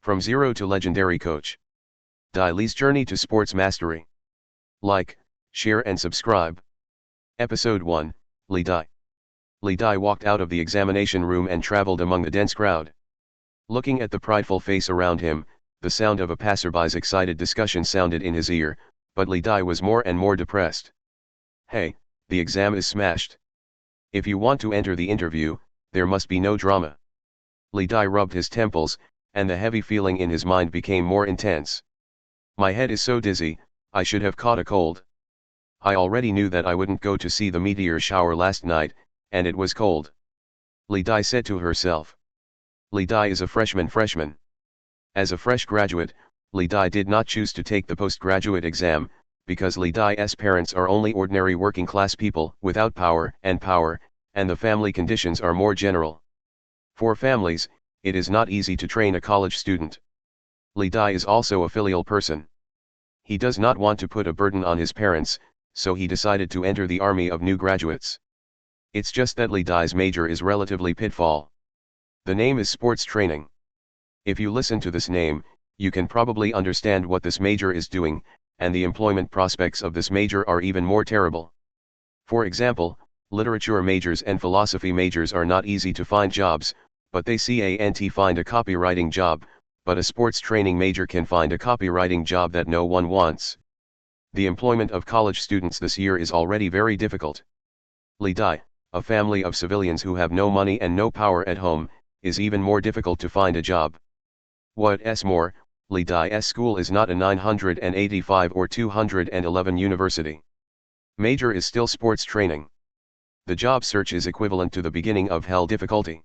From zero to legendary coach. Dai Li's journey to sports mastery. Like, share and subscribe. Episode 1, Li Dai. Li Dai walked out of the examination room and traveled among the dense crowd. Looking at the prideful face around him, the sound of a passerby's excited discussion sounded in his ear, but Li Dai was more and more depressed. Hey, the exam is smashed. If you want to enter the interview, there must be no drama. Li Dai rubbed his temples, and the heavy feeling in his mind became more intense. My head is so dizzy, I should have caught a cold. I already knew that I wouldn't go to see the meteor shower last night, and it was cold. Li Dai said to herself. Li Dai is a freshman. As a fresh graduate, Li Dai did not choose to take the postgraduate exam, because Li Dai's parents are only ordinary working class people without power, and the family conditions are more general. For families, it is not easy to train a college student. Li Dai is also a filial person. He does not want to put a burden on his parents, so he decided to enter the army of new graduates. It's just that Li Dai's major is relatively pitfall. The name is sports training. If you listen to this name, you can probably understand what this major is doing, and the employment prospects of this major are even more terrible. For example, literature majors and philosophy majors are not easy to find jobs, but they can't find a copywriting job, but a sports training major can find a copywriting job that no one wants. The employment of college students this year is already very difficult. Li Dai, a family of civilians who have no money and no power at home, is even more difficult to find a job. What's more, Li Dai's school is not a 985 or 211 university. Major is still sports training. The job search is equivalent to the beginning of hell difficulty.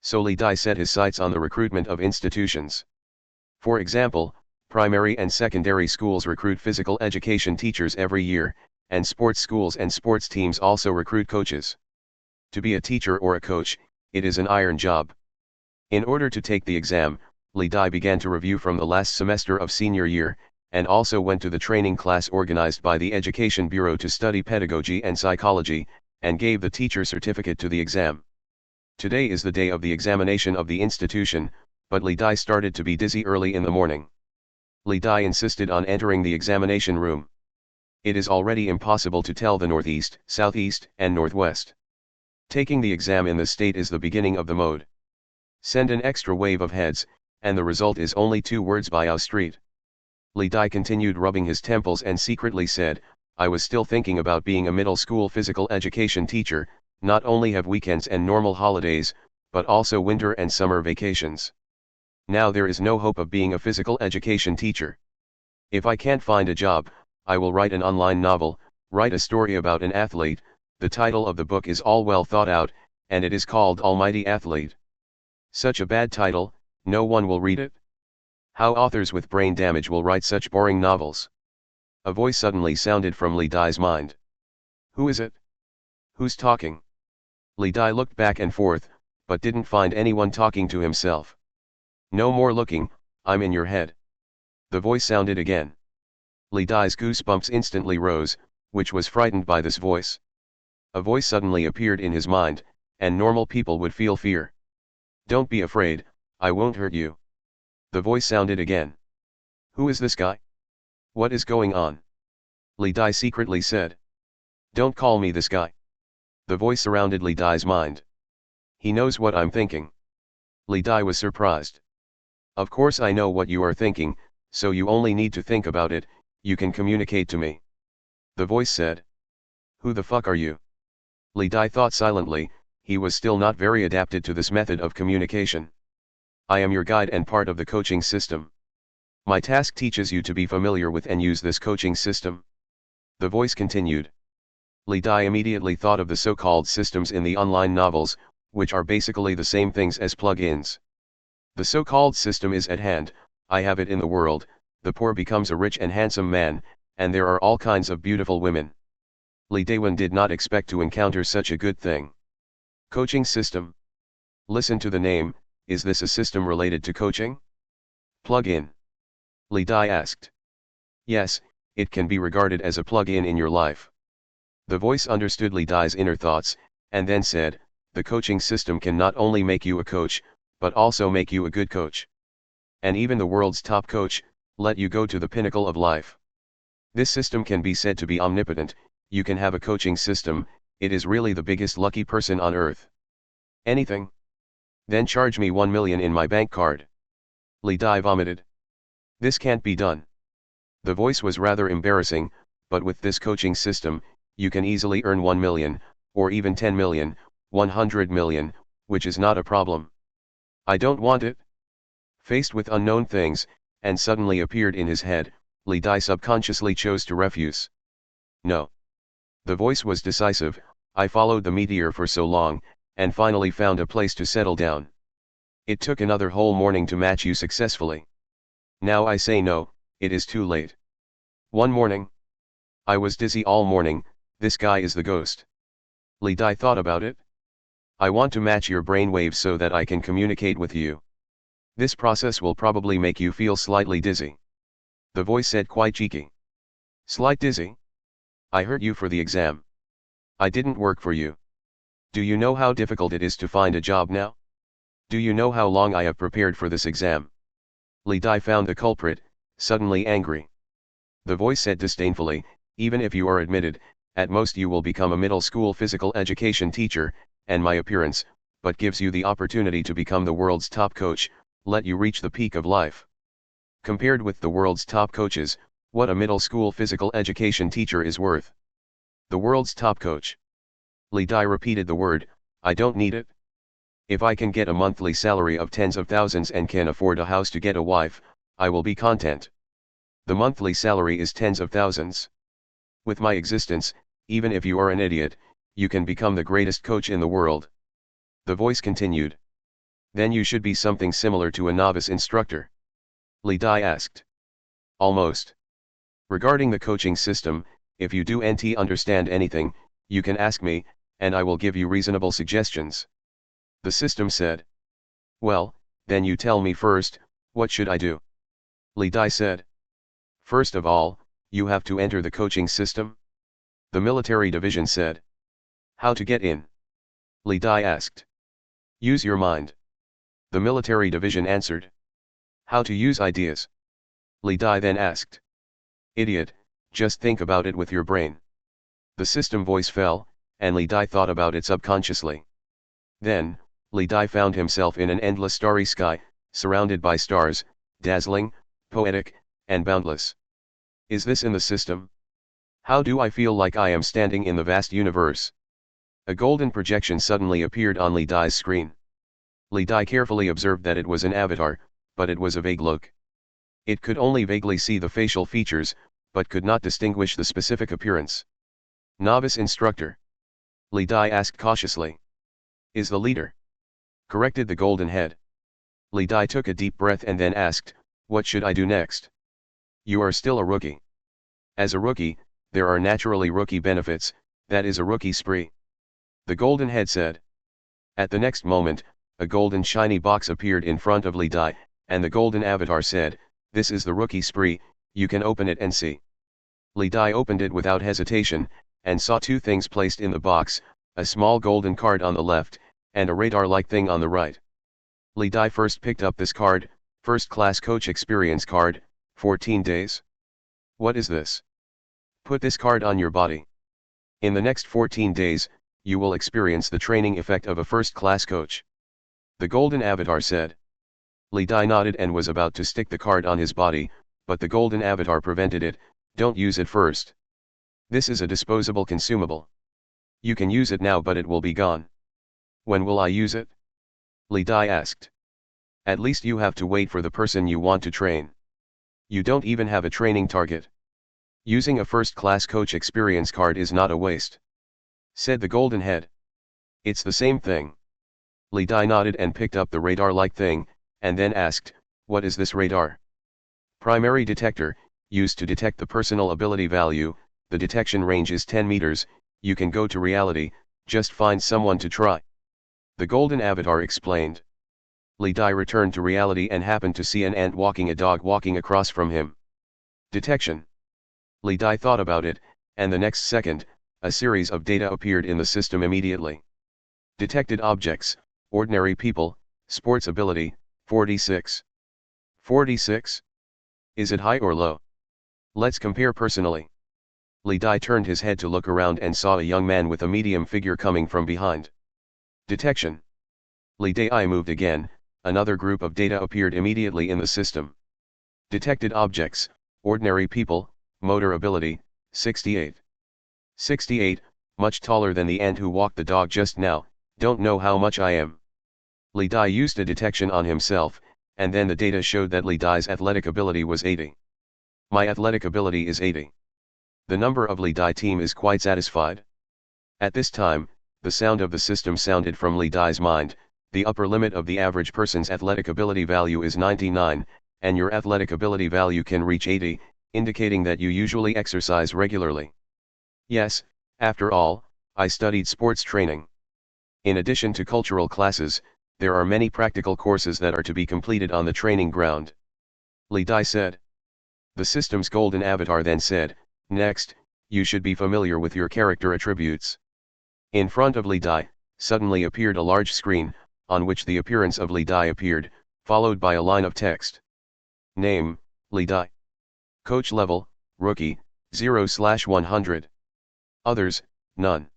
So Li Dai set his sights on the recruitment of institutions. For example, primary and secondary schools recruit physical education teachers every year, and sports schools and sports teams also recruit coaches. To be a teacher or a coach, it is an iron job. In order to take the exam, Li Dai began to review from the last semester of senior year, and also went to the training class organized by the Education Bureau to study pedagogy and psychology, and gave the teacher certificate to the exam. Today is the day of the examination of the institution, but Li Dai started to be dizzy early in the morning. Li Dai insisted on entering the examination room. It is already impossible to tell the northeast, southeast, and northwest. Taking the exam in this state is the beginning of the mode. Send an extra wave of heads, and the result is only 2 words by our street. Li Dai continued rubbing his temples and secretly said, I was still thinking about being a middle school physical education teacher, not only have weekends and normal holidays, but also winter and summer vacations. Now there is no hope of being a physical education teacher. If I can't find a job, I will write an online novel, write a story about an athlete. The title of the book is all well thought out, and it is called Almighty Athlete. Such a bad title, no one will read it. How authors with brain damage will write such boring novels? A voice suddenly sounded from Li Dai's mind. Who is it? Who's talking? Li Dai looked back and forth, but didn't find anyone talking to himself. No more looking, I'm in your head. The voice sounded again. Li Dai's goosebumps instantly rose, which was frightened by this voice. A voice suddenly appeared in his mind, and normal people would feel fear. Don't be afraid, I won't hurt you. The voice sounded again. Who is this guy? What is going on? Li Dai secretly said. Don't call me this guy. The voice surrounded Li Dai's mind. He knows what I'm thinking. Li Dai was surprised. Of course I know what you are thinking, so you only need to think about it, you can communicate to me. The voice said. Who the fuck are you? Li Dai thought silently, he was still not very adapted to this method of communication. I am your guide and part of the coaching system. My task teaches you to be familiar with and use this coaching system. The voice continued. Li Dai immediately thought of the so-called systems in the online novels, which are basically the same things as plug-ins. The so-called system is at hand, I have it in the world, the poor becomes a rich and handsome man, and there are all kinds of beautiful women. Li Dai did not expect to encounter such a good thing. Coaching system. Listen to the name, is this a system related to coaching? Plug-in. Li Dai asked. Yes, it can be regarded as a plug-in in your life. The voice understood Li Dai's inner thoughts, and then said, the coaching system can not only make you a coach, but also make you a good coach. and even the world's top coach, let you go to the pinnacle of life. This system can be said to be omnipotent. You can have a coaching system, it is really the biggest lucky person on earth. Anything? Then charge me 1 million in my bank card. Li Dai vomited. This can't be done. The voice was rather embarrassing, but with this coaching system, you can easily earn 1 million, or even 10 million, 100 million, which is not a problem. I don't want it. Faced with unknown things, and suddenly appeared in his head, Li Dai subconsciously chose to refuse. No. The voice was decisive. I followed the meteor for so long, and finally found a place to settle down. It took another whole morning to match you successfully. Now I say no, it is too late. One morning. I was dizzy all morning, this guy is the ghost. Li Dai thought about it. I want to match your brainwaves so that I can communicate with you. This process will probably make you feel slightly dizzy. The voice said quite cheeky. Slight dizzy? I hurt you for the exam. I didn't work for you. Do you know how difficult it is to find a job now? Do you know how long I have prepared for this exam? Li Dai found the culprit, suddenly angry. The voice said disdainfully, even if you are admitted, at most you will become a middle school physical education teacher, and my appearance, but gives you the opportunity to become the world's top coach, let you reach the peak of life. Compared with the world's top coaches, what a middle school physical education teacher is worth. The world's top coach. Li Dai repeated the word, I don't need it. If I can get a monthly salary of tens of thousands and can afford a house to get a wife, I will be content. The monthly salary is tens of thousands. With my existence, even if you are an idiot, you can become the greatest coach in the world. The voice continued. Then you should be something similar to a novice instructor. Li Dai asked. Almost. Regarding the coaching system, if you don't understand anything, you can ask me, and I will give you reasonable suggestions. The system said. Well, then you tell me first, what should I do? Li Dai said. First of all, you have to enter the coaching system. The military division said. How to get in? Li Dai asked. Use your mind. The military division answered. How to use ideas? Li Dai then asked. Idiot, just think about it with your brain. The system voice fell, and Li Dai thought about it subconsciously. Then, Li Dai found himself in an endless starry sky, surrounded by stars, dazzling, poetic, and boundless. Is this in the system? How do I feel like I am standing in the vast universe? A golden projection suddenly appeared on Li Dai's screen. Li Dai carefully observed that it was an avatar, but it was a vague look. It could only vaguely see the facial features, but could not distinguish the specific appearance. Novice instructor. Li Dai asked cautiously. Is the leader? Corrected the golden head. Li Dai took a deep breath and then asked, what should I do next? You are still a rookie. As a rookie, there are naturally rookie benefits, that is a rookie spree. The golden head said. At the next moment, a golden shiny box appeared in front of Li Dai, and the golden avatar said, this is the rookie spree, you can open it and see. Li Dai opened it without hesitation, and saw two things placed in the box, a small golden card on the left, and a radar-like thing on the right. Li Dai first picked up this card, First Class Coach Experience Card, 14 days. What is this? Put this card on your body. In the next 14 days, you will experience the training effect of a first-class coach. The golden avatar said. Li Dai nodded and was about to stick the card on his body, but the golden avatar prevented it, don't use it first. This is a disposable consumable. You can use it now but it will be gone. When will I use it? Li Dai asked. At least you have to wait for the person you want to train. You don't even have a training target. Using a first-class coach experience card is not a waste. Said the golden head. It's the same thing. Li Dai nodded and picked up the radar-like thing, and then asked, what is this radar? Primary detector, used to detect the personal ability value, the detection range is 10 meters, you can go to reality, just find someone to try. The golden avatar explained. Li Dai returned to reality and happened to see an ant walking a dog walking across from him. Detection. Li Dai thought about it, and the next second, a series of data appeared in the system immediately. Detected objects, ordinary people, sports ability, 46. 46. Is it high or low? Let's compare personally. Li Dai turned his head to look around and saw a young man with a medium figure coming from behind. Detection. Li Dai moved again, another group of data appeared immediately in the system. Detected objects, ordinary people, motor ability, 68. 68, much taller than the ant who walked the dog just now, don't know how much I am. Li Dai used a detection on himself, and then the data showed that Li Dai's athletic ability was 80. My athletic ability is 80. The number of Li Dai team is quite satisfied. At this time, the sound of the system sounded from Li Dai's mind. The upper limit of the average person's athletic ability value is 99, and your athletic ability value can reach 80, indicating that you usually exercise regularly. Yes, after all, I studied sports training. In addition to cultural classes, there are many practical courses that are to be completed on the training ground. Li Dai said. The system's golden avatar then said, next, you should be familiar with your character attributes. In front of Li Dai, suddenly appeared a large screen, on which the appearance of Li Dai appeared, followed by a line of text. Name, Li Dai. Coach level, rookie, 0/100. Others, none.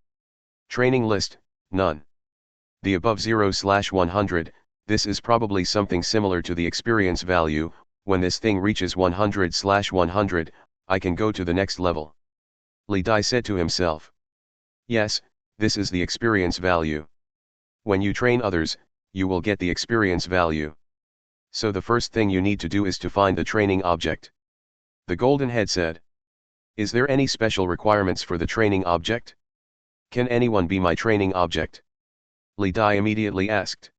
Training list, none. The above 0/100, this is probably something similar to the experience value. When this thing reaches 100/100, I can go to the next level. Li Dai said to himself. Yes, this is the experience value. When you train others, you will get the experience value. So the first thing you need to do is to find the training object. The golden head said. Is there any special requirements for the training object? Can anyone be my training object? Li Dai immediately asked.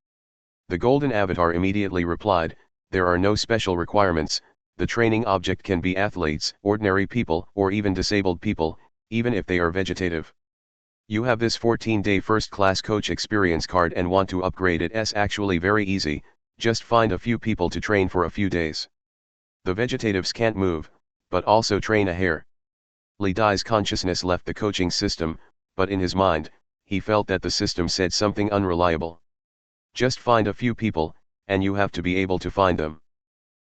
The golden avatar immediately replied, there are no special requirements. The training object can be athletes, ordinary people, or even disabled people, even if they are vegetative. You have this 14-day first-class coach experience card and want to upgrade it. It's actually very easy, just find a few people to train for a few days. The vegetatives can't move, but also train a hair. Li Dai's consciousness left the coaching system, but in his mind, he felt that the system said something unreliable. Just find a few people, and you have to be able to find them.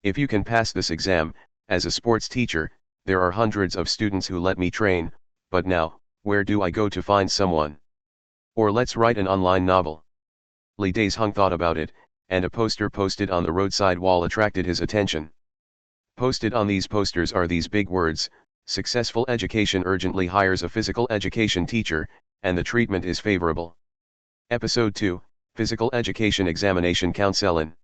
If you can pass this exam, as a sports teacher, there are hundreds of students who let me train, but now, where do I go to find someone? Or let's write an online novel. Li Dai's Hung thought about it, and a poster posted on the roadside wall attracted his attention. Posted on these posters are these big words, successful education urgently hires a physical education teacher, and the treatment is favorable. Episode 2, Physical Education Examination Counseling.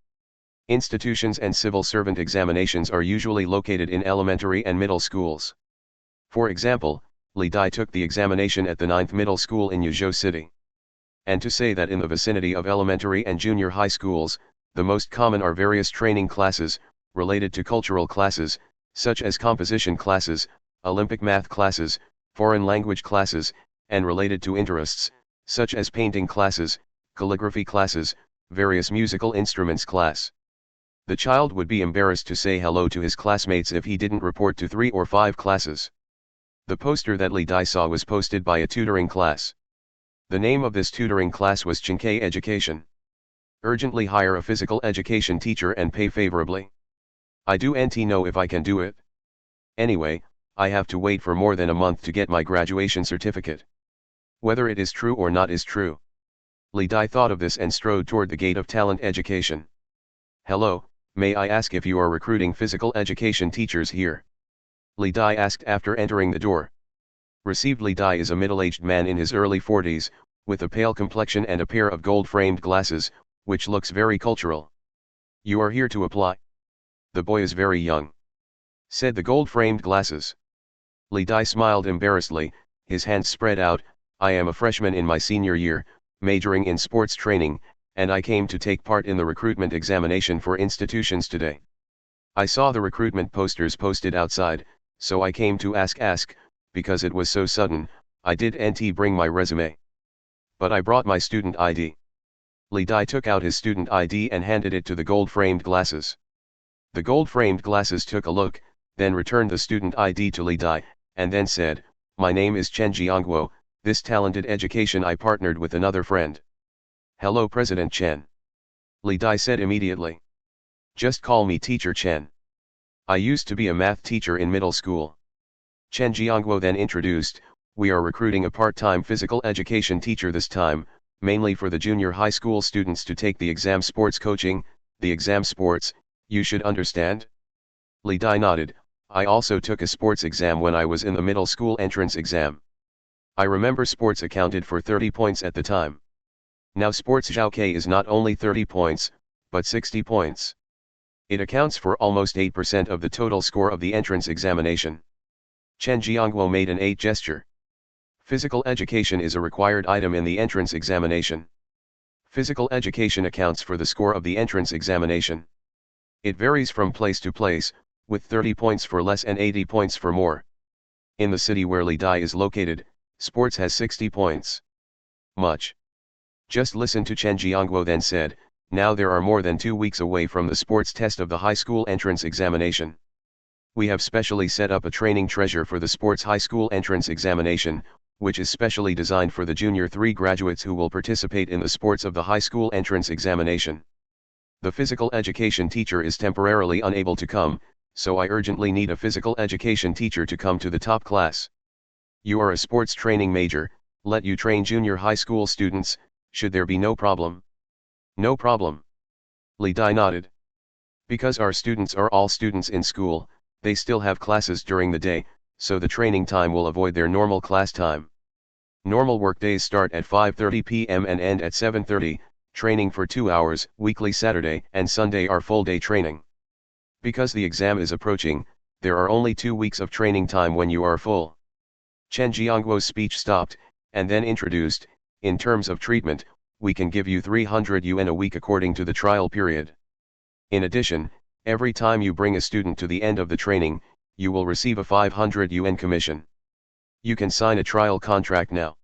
Institutions and civil servant examinations are usually located in elementary and middle schools. For example, Li Dai took the examination at the 9th Middle School in Yuzhou City. And to say that in the vicinity of elementary and junior high schools, the most common are various training classes, related to cultural classes, such as composition classes, Olympic math classes, foreign language classes, and related to interests, such as painting classes, calligraphy classes, various musical instruments class. The child would be embarrassed to say hello to his classmates if he didn't report to 3 or 5 classes. The poster that Li Dai saw was posted by a tutoring class. The name of this tutoring class was Chinkei Education. Urgently hire a physical education teacher and pay favorably. I don't know if I can do it. Anyway, I have to wait for more than a month to get my graduation certificate. Whether it is true or not is true. Li Dai thought of this and strode toward the gate of talent education. Hello, may I ask if you are recruiting physical education teachers here? Li Dai asked after entering the door. Received. Li Dai is a middle-aged man in his early 40s, with a pale complexion and a pair of gold-framed glasses, which looks very cultural. You are here to apply? The boy is very young, said the gold-framed glasses. Li Dai smiled embarrassedly, his hands spread out. I am a freshman in my senior year, majoring in sports training, and I came to take part in the recruitment examination for institutions today. I saw the recruitment posters posted outside, so I came to ask, because it was so sudden, I didn't bring my resume. But I brought my student ID. Li Dai took out his student ID and handed it to the gold-framed glasses. The gold-framed glasses took a look, then returned the student ID to Li Dai, and then said, my name is Chen Jiangguo, this talented education I partnered with another friend. Hello President Chen. Li Dai said immediately. Just call me Teacher Chen. I used to be a math teacher in middle school. Chen Jiangguo then introduced, we are recruiting a part-time physical education teacher this time, mainly for the junior high school students to take the exam sports coaching, the exam sports, you should understand? Li Dai nodded, I also took a sports exam when I was in the middle school entrance exam. I remember sports accounted for 30 points at the time. Now sports Zhaokei is not only 30 points, but 60 points. It accounts for almost 8% of the total score of the entrance examination. Chen Jiangguo made an 8 gesture. Physical education is a required item in the entrance examination. Physical education accounts for the score of the entrance examination. It varies from place to place, with 30 points for less and 80 points for more. In the city where Li Dai is located, sports has 60 points. Much. Just listen to Chen Jiangguo then said, now there are more than 2 weeks away from the sports test of the high school entrance examination. We have specially set up a training treasure for the sports high school entrance examination, which is specially designed for the junior 3 graduates who will participate in the sports of the high school entrance examination. The physical education teacher is temporarily unable to come, so I urgently need a physical education teacher to come to the top class. You are a sports training major, let you train junior high school students, should there be no problem? No problem. Li Dai nodded. Because our students are all students in school, they still have classes during the day, so the training time will avoid their normal class time. Normal work days start at 5:30 p.m. and end at 7:30, training for 2 hours, weekly Saturday and Sunday are full-day training. Because the exam is approaching, there are only 2 weeks of training time when you are full. Chen Jiangguo's speech stopped, and then introduced, in terms of treatment, we can give you 300 yuan a week according to the trial period. In addition, every time you bring a student to the end of the training, you will receive a 500 yuan commission. You can sign a trial contract now.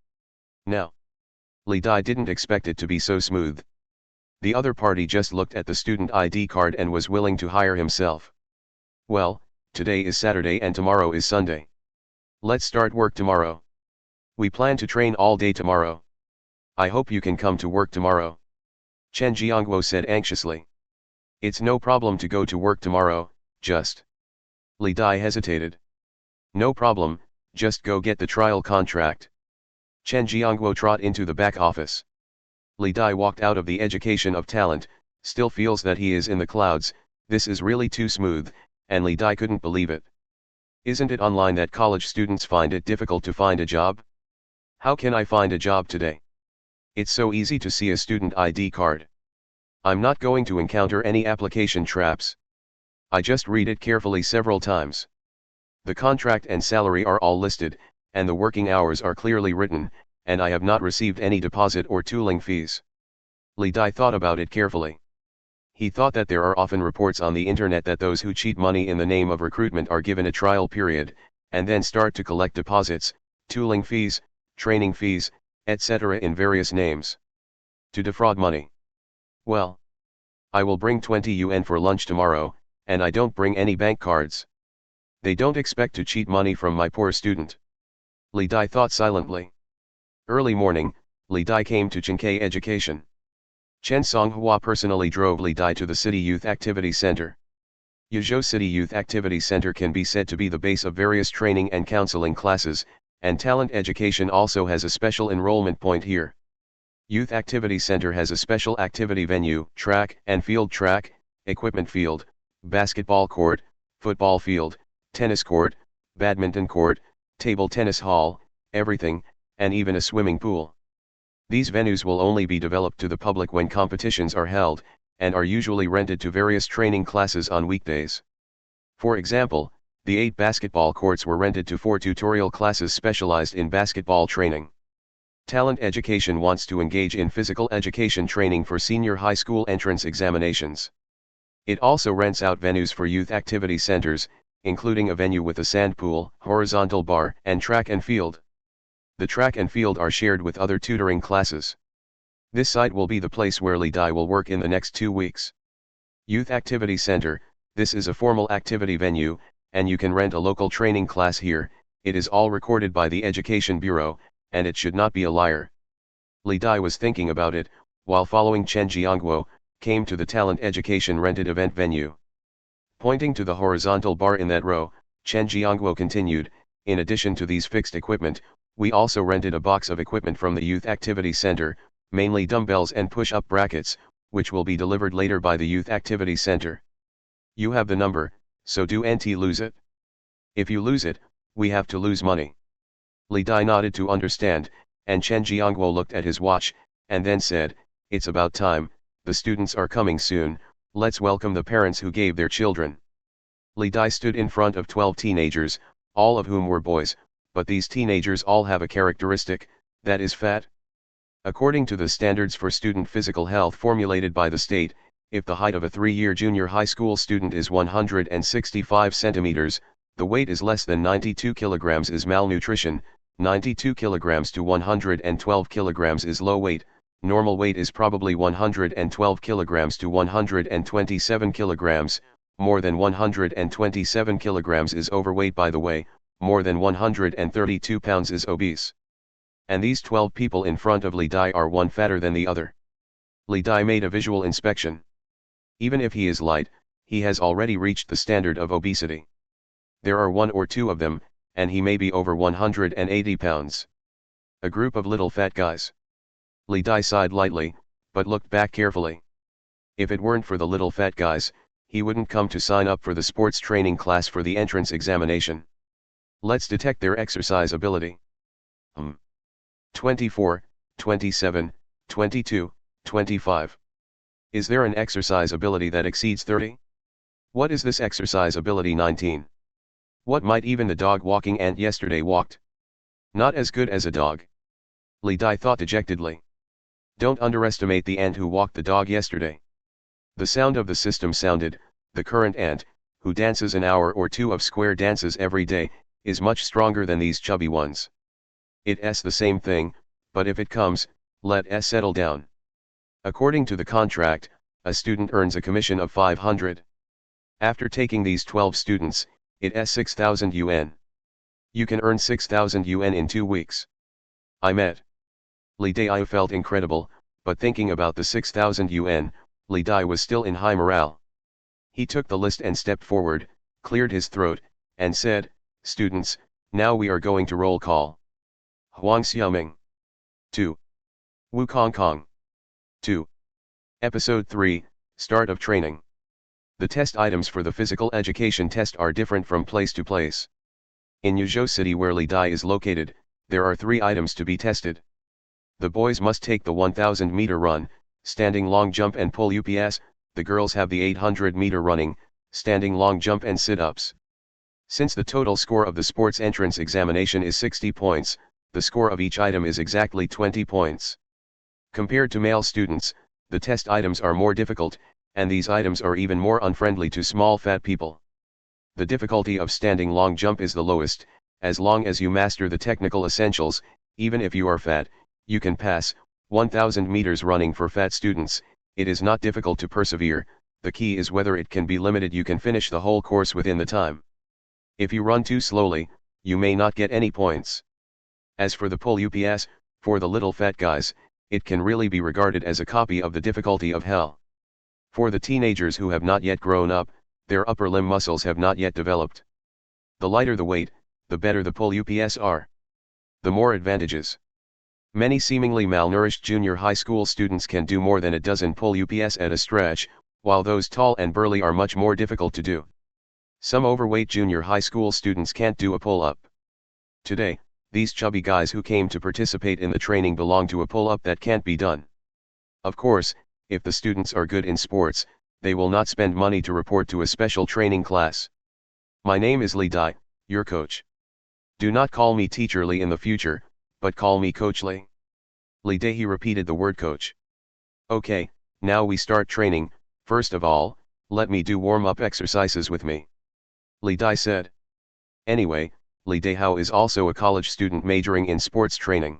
Now. Li Dai didn't expect it to be so smooth. The other party just looked at the student ID card and was willing to hire himself. Well, today is Saturday and tomorrow is Sunday. Let's start work tomorrow. We plan to train all day tomorrow. I hope you can come to work tomorrow. Chen Jiangguo said anxiously. It's no problem to go to work tomorrow, just. Li Dai hesitated. No problem, just go get the trial contract. Chen Jiangguo trot into the back office. Li Dai walked out of the education of talent, still feels that he is in the clouds, this is really too smooth, and Li Dai couldn't believe it. Isn't it online that college students find it difficult to find a job? How can I find a job today? It's so easy to see a student ID card. I'm not going to encounter any application traps. I just read it carefully several times. The contract and salary are all listed, and the working hours are clearly written, and I have not received any deposit or tooling fees. Li Dai thought about it carefully. He thought that there are often reports on the internet that those who cheat money in the name of recruitment are given a trial period, and then start to collect deposits, tooling fees, training fees, etc. in various names. To defraud money. Well. I will bring 20 yuan for lunch tomorrow, and I don't bring any bank cards. They don't expect to cheat money from my poor student. Li Dai thought silently. Early morning, Li Dai came to Chenkei Education. Chen Songhua personally drove Li Dai to the City Youth Activity Center. Yuzhou City Youth Activity Center can be said to be the base of various training and counseling classes, and talent education also has a special enrollment point here. Youth Activity Center has a special activity venue, track and field track, equipment field, basketball court, football field, tennis court, badminton court, table tennis hall, everything, and even a swimming pool. These venues will only be developed to the public when competitions are held, and are usually rented to various training classes on weekdays. For example, the 8 basketball courts were rented to 4 tutorial classes specialized in basketball training. Talent Education wants to engage in physical education training for senior high school entrance examinations. It also rents out venues for youth activity centers, including a venue with a sand pool, horizontal bar, and track and field. The track and field are shared with other tutoring classes. This site will be the place where Li Dai will work in the next 2 weeks. Youth Activity Center, this is a formal activity venue, and you can rent a local training class here, it is all recorded by the Education Bureau, and it should not be a liar. Li Dai was thinking about it, while following Chen Jiangguo, came to the talent education rented event venue. Pointing to the horizontal bar in that row, Chen Jiangguo continued, in addition to these fixed equipment, we also rented a box of equipment from the Youth Activity Center, mainly dumbbells and push-up brackets, which will be delivered later by the Youth Activity Center. You have the number, so do NT lose it? If you lose it, we have to lose money. Li Dai nodded to understand, and Chen Jiangguo looked at his watch, and then said, it's about time, the students are coming soon, let's welcome the parents who gave their children. Li Dai stood in front of 12 teenagers, all of whom were boys, but these teenagers all have a characteristic, that is fat. According to the standards for student physical health formulated by the state, if the height of a 3-year junior high school student is 165 centimeters, the weight is less than 92 kilograms is malnutrition, 92 kilograms to 112 kilograms is low weight, normal weight is probably 112 kilograms to 127 kilograms, more than 127 kilograms is overweight by the way, more than 132 pounds is obese. And these 12 people in front of Li Dai are one fatter than the other. Li Dai made a visual inspection. Even if he is light, he has already reached the standard of obesity. There are 1 or 2 of them, and he may be over 180 pounds. A group of little fat guys. Li Dai sighed lightly, but looked back carefully. If it weren't for the little fat guys, he wouldn't come to sign up for the sports training class for the entrance examination. Let's detect their exercise ability. 24, 27, 22, 25. Is there an exercise ability that exceeds 30? What is this exercise ability 19? What might even the dog walking ant yesterday walked? Not as good as a dog. Li Dai thought dejectedly. Don't underestimate the ant who walked the dog yesterday. The sound of the system sounded, the current ant, who dances an hour or 2 of square dances every day, is much stronger than these chubby ones. It's the same thing, but if it comes, let us settle down. According to the contract, a student earns a commission of 500. After taking these 12 students, it's 6,000 yuan. You can earn 6,000 yuan in 2 weeks. I met. Li Dai felt incredible, but thinking about the 6,000 yuan, Li Dai was still in high morale. He took the list and stepped forward, cleared his throat, and said, students, now we are going to roll call. Huang Xiaoming. 2. Wu Kong Kong. 2. Episode 3, Start of Training. The test items for the physical education test are different from place to place. In Yuzhou City where Li Dai is located, there are 3 items to be tested. The boys must take the 1000-meter run, standing long jump and pull UPS, the girls have the 800-meter running, standing long jump and sit-ups. Since the total score of the sports entrance examination is 60 points, the score of each item is exactly 20 points. Compared to male students, the test items are more difficult, and these items are even more unfriendly to small fat people. The difficulty of standing long jump is the lowest, as long as you master the technical essentials, even if you are fat, you can pass. 1000 meters running for fat students, it is not difficult to persevere, the key is whether it can be limited. You can finish the whole course within the time. If you run too slowly, you may not get any points. As for the pull UPS, for the little fat guys, it can really be regarded as a copy of the difficulty of hell. For the teenagers who have not yet grown up, their upper limb muscles have not yet developed. The lighter the weight, the better the pull UPS are. The more advantages. Many seemingly malnourished junior high school students can do more than a dozen pull UPS at a stretch, while those tall and burly are much more difficult to do. Some overweight junior high school students can't do a pull-up. Today, these chubby guys who came to participate in the training belong to a pull-up that can't be done. Of course, if the students are good in sports, they will not spend money to report to a special training class. My name is Li Dai, your coach. Do not call me Teacher Li in the future, but call me Coach Li. Li Dai repeated the word coach. Okay, now we start training. First of all, let me do warm-up exercises with me. Li Dai said. Anyway, Li Dai is also a college student majoring in sports training.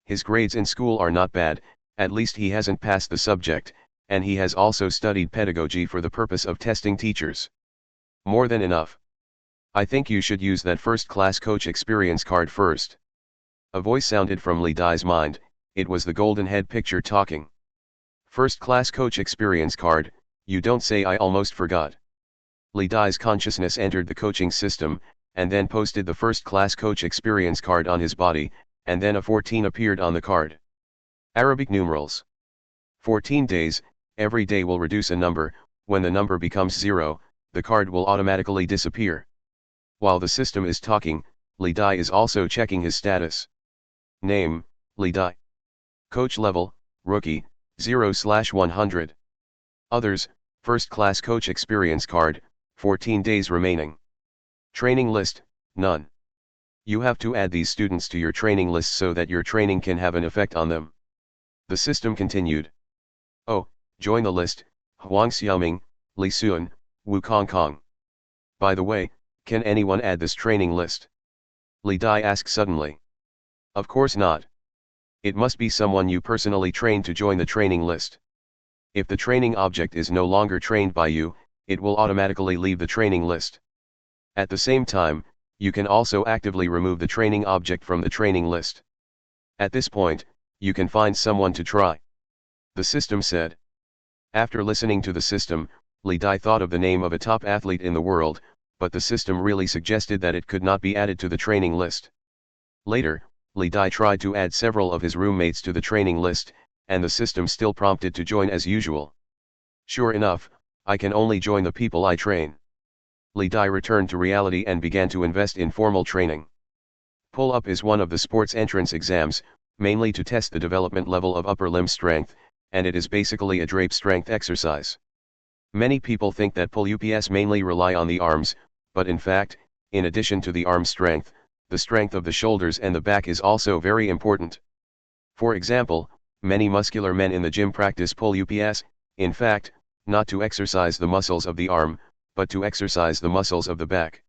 His grades in school are not bad, at least he hasn't passed the subject, and he has also studied pedagogy for the purpose of testing teachers. More than enough. I think you should use that first-class coach experience card first. A voice sounded from Li Dai's mind, it was the golden head picture talking. First class coach experience card, you don't say I almost forgot. Li Dai's consciousness entered the coaching system, and then posted the first class coach experience card on his body, and then a 14 appeared on the card. Arabic numerals. 14 days, every day will reduce a number, when the number becomes 0, the card will automatically disappear. While the system is talking, Li Dai is also checking his status. Name, Li Dai. Coach level, rookie, 0/100. Others, first class coach experience card, 14 days remaining. Training list, none. You have to add these students to your training list so that your training can have an effect on them. The system continued. Oh, join the list, Huang Xiaoming, Li Suan, Wu Kongkong. By the way, can anyone add this training list? Li Dai asked suddenly. Of course not. It must be someone you personally trained to join the training list. If the training object is no longer trained by you, it will automatically leave the training list. At the same time, you can also actively remove the training object from the training list. At this point, you can find someone to try. The system said. After listening to the system, Li Dai thought of the name of a top athlete in the world, but the system really suggested that it could not be added to the training list. Later, Li Dai tried to add several of his roommates to the training list, and the system still prompted to join as usual. Sure enough, I can only join the people I train. Li Dai returned to reality and began to invest in formal training. Pull-up is one of the sports entrance exams, mainly to test the development level of upper limb strength, and it is basically a drape strength exercise. Many people think that pull-ups mainly rely on the arms, but in fact, in addition to the arm strength, the strength of the shoulders and the back is also very important. For example, many muscular men in the gym practice pull-ups, in fact, not to exercise the muscles of the arm, but to exercise the muscles of the back.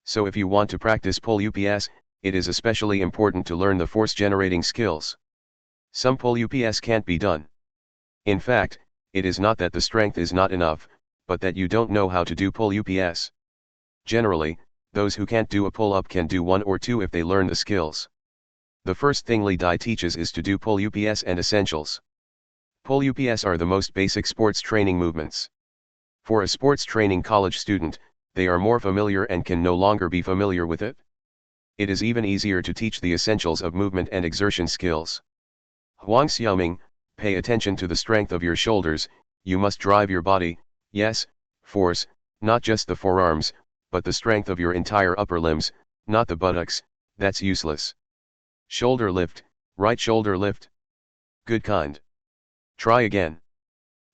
So if you want to practice pull-ups, it is especially important to learn the force-generating skills. Some pull-ups can't be done. In fact, it is not that the strength is not enough, but that you don't know how to do pull-ups. Generally, those who can't do a pull-up can do one or two if they learn the skills. The first thing Li Dai teaches is to do pull-ups and essentials. Pull-ups are the most basic sports training movements. For a sports training college student, they are more familiar and can no longer be familiar with it. It is even easier to teach the essentials of movement and exertion skills. Huang Xiaoming, pay attention to the strength of your shoulders, you must drive your body, yes, force, not just the forearms, but the strength of your entire upper limbs, not the buttocks, that's useless. Shoulder lift, right shoulder lift. Good kind. Try again.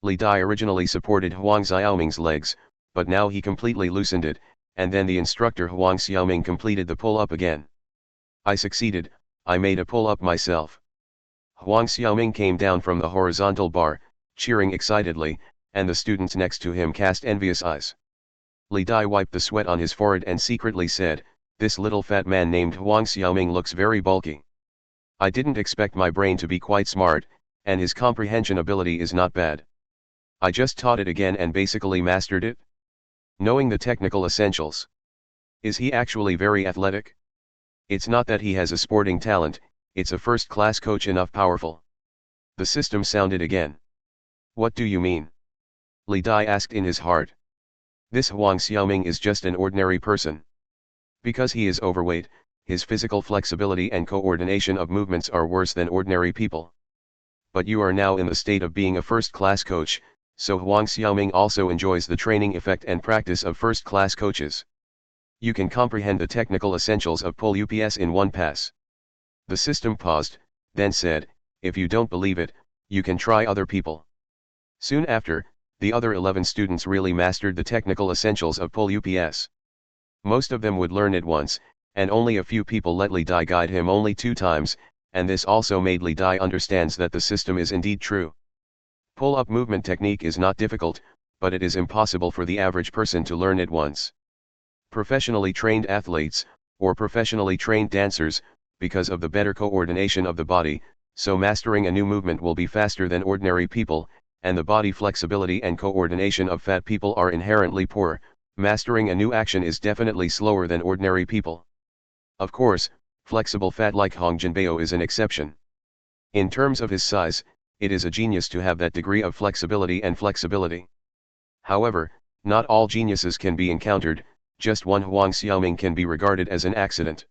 Li Dai originally supported Huang Xiaoming's legs, but now he completely loosened it, and then the instructor Huang Xiaoming completed the pull-up again. I succeeded, I made a pull-up myself. Huang Xiaoming came down from the horizontal bar, cheering excitedly, and the students next to him cast envious eyes. Li Dai wiped the sweat on his forehead and secretly said, "This little fat man named Huang Xiaoming looks very bulky. I didn't expect my brain to be quite smart, and his comprehension ability is not bad. I just taught it again and basically mastered it. Knowing the technical essentials. Is he actually very athletic? It's not that he has a sporting talent, it's a first-class coach enough powerful." The system sounded again. What do you mean? Li Dai asked in his heart. This Huang Xiaoming is just an ordinary person. Because he is overweight, his physical flexibility and coordination of movements are worse than ordinary people. But you are now in the state of being a first-class coach, so Huang Xiaoming also enjoys the training effect and practice of first-class coaches. You can comprehend the technical essentials of pull-ups in one pass. The system paused, then said, if you don't believe it, you can try other people. Soon after, the other 11 students really mastered the technical essentials of pull-ups. Most of them would learn it once, and only a few people let Li Dai guide him only 2 times, and this also made Li Dai understands that the system is indeed true. Pull-up movement technique is not difficult, but it is impossible for the average person to learn it once. Professionally trained athletes, or professionally trained dancers, because of the better coordination of the body, so mastering a new movement will be faster than ordinary people, and the body flexibility and coordination of fat people are inherently poor, mastering a new action is definitely slower than ordinary people. Of course, flexible fat like Hong Jinbao is an exception. In terms of his size, it is a genius to have that degree of flexibility and flexibility. However, not all geniuses can be encountered, just one Huang Xiaoming can be regarded as an accident.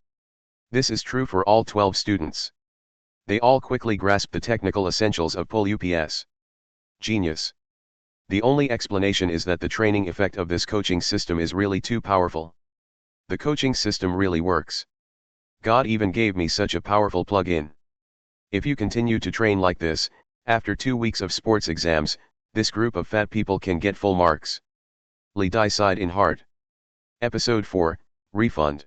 This is true for all 12 students. They all quickly grasped the technical essentials of pull UPS. Genius. The only explanation is that the training effect of this coaching system is really too powerful. The coaching system really works. God even gave me such a powerful plug-in. If you continue to train like this, after 2 weeks of sports exams, this group of fat people can get full marks. Li Dai sighed in heart. Episode 4, Refund.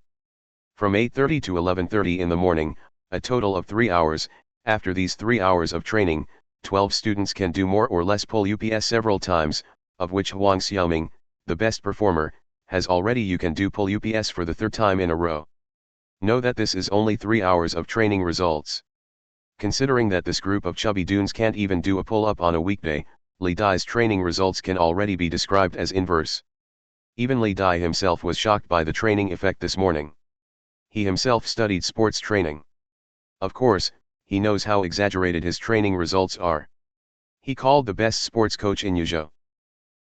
From 8:30 to 11:30 in the morning, a total of 3 hours, after these 3 hours of training, 12 students can do more or less pull UPS several times, of which Huang Xiaoming, the best performer, has already you can do pull UPS for the 3rd time in a row. Know that this is only 3 hours of training results. Considering that this group of chubby dunes can't even do a pull-up on a weekday, Li Dai's training results can already be described as inverse. Even Li Dai himself was shocked by the training effect this morning. He himself studied sports training. Of course, he knows how exaggerated his training results are. He called the best sports coach in Yuzhou.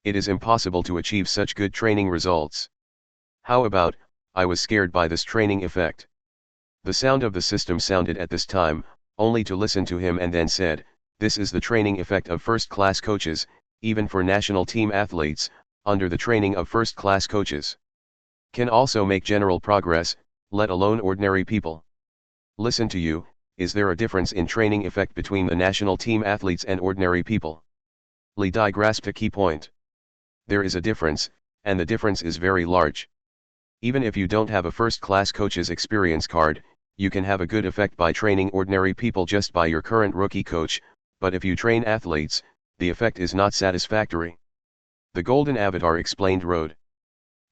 It is impossible to achieve such good training results. How about, I was scared by this training effect. The sound of the system sounded at this time, only to listen to him and then said, this is the training effect of first-class coaches, even for national team athletes, under the training of first-class coaches. Can also make general progress, let alone ordinary people. Listen to you, is there a difference in training effect between the national team athletes and ordinary people? Li Dai grasped a key point. There is a difference, and the difference is very large. Even if you don't have a first-class coach's experience card, you can have a good effect by training ordinary people just by your current rookie coach, but if you train athletes, the effect is not satisfactory. The Golden Avatar explained Road.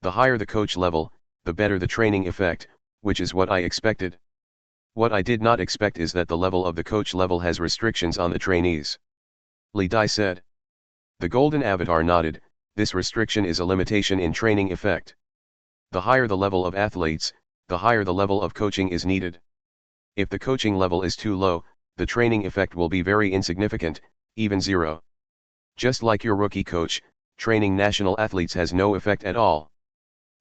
The higher the coach level, the better the training effect, which is what I expected. What I did not expect is that the level of the coach level has restrictions on the trainees. Li Dai said. The Golden Avatar nodded, this restriction is a limitation in training effect. The higher the level of athletes, the higher the level of coaching is needed. If the coaching level is too low, the training effect will be very insignificant, even zero. Just like your rookie coach, training national athletes has no effect at all.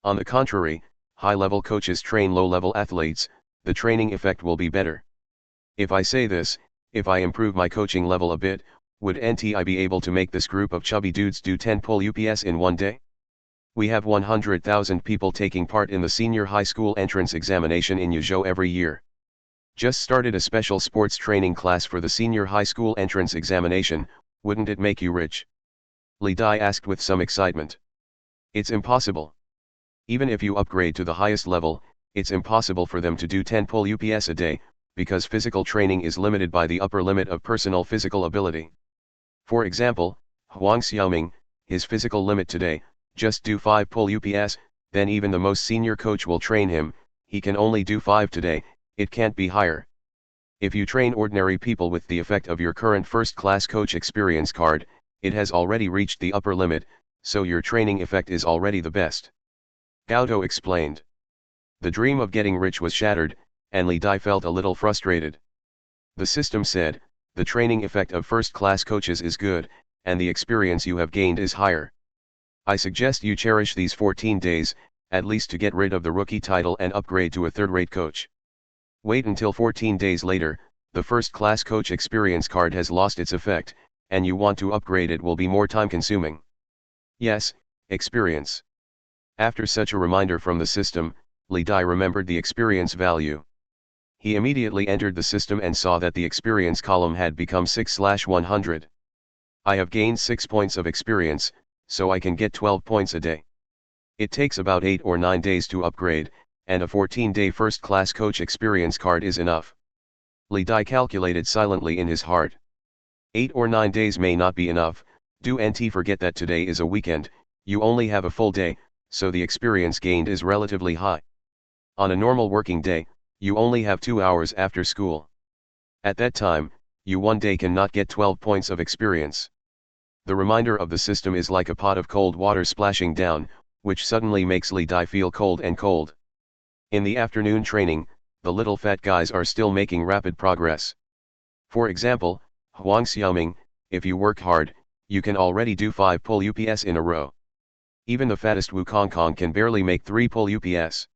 On the contrary, high-level coaches train low-level athletes, the training effect will be better. If I say this, if I improve my coaching level a bit, would NTI be able to make this group of chubby dudes do 10 pull UPS in one day? We have 100,000 people taking part in the senior high school entrance examination in Yuzhou every year. Just started a special sports training class for the senior high school entrance examination, wouldn't it make you rich? Li Dai asked with some excitement. It's impossible. Even if you upgrade to the highest level, it's impossible for them to do 10 pull UPS a day, because physical training is limited by the upper limit of personal physical ability. For example, Huang Xiaoming, his physical limit today, just do 5 pull UPS, then even the most senior coach will train him, he can only do 5 today, it can't be higher. If you train ordinary people with the effect of your current first-class coach experience card, it has already reached the upper limit, so your training effect is already the best. Gaudo explained. The dream of getting rich was shattered, and Li Dai felt a little frustrated. The system said, the training effect of first-class coaches is good, and the experience you have gained is higher. I suggest you cherish these 14 days, at least to get rid of the rookie title and upgrade to a third-rate coach. Wait until 14 days later, the first-class coach experience card has lost its effect, and you want to upgrade, it will be more time-consuming. Yes, experience. After such a reminder from the system, Li Dai remembered the experience value. He immediately entered the system and saw that the experience column had become 6/100. I have gained 6 points of experience, so I can get 12 points a day. It takes about 8 or 9 days to upgrade, and a 14-day first-class coach experience card is enough. Li Dai calculated silently in his heart. 8 or 9 days may not be enough, do NT forget that today is a weekend, you only have a full day, so the experience gained is relatively high. On a normal working day, you only have 2 hours after school. At that time, you one day cannot get 12 points of experience. The reminder of the system is like a pot of cold water splashing down, which suddenly makes Li Dai feel cold and cold. In the afternoon training, the little fat guys are still making rapid progress. For example, Huang Xiaoming, if you work hard, you can already do 5 pull UPS in a row. Even the fattest Wukong Kong can barely make 3 pull UPS.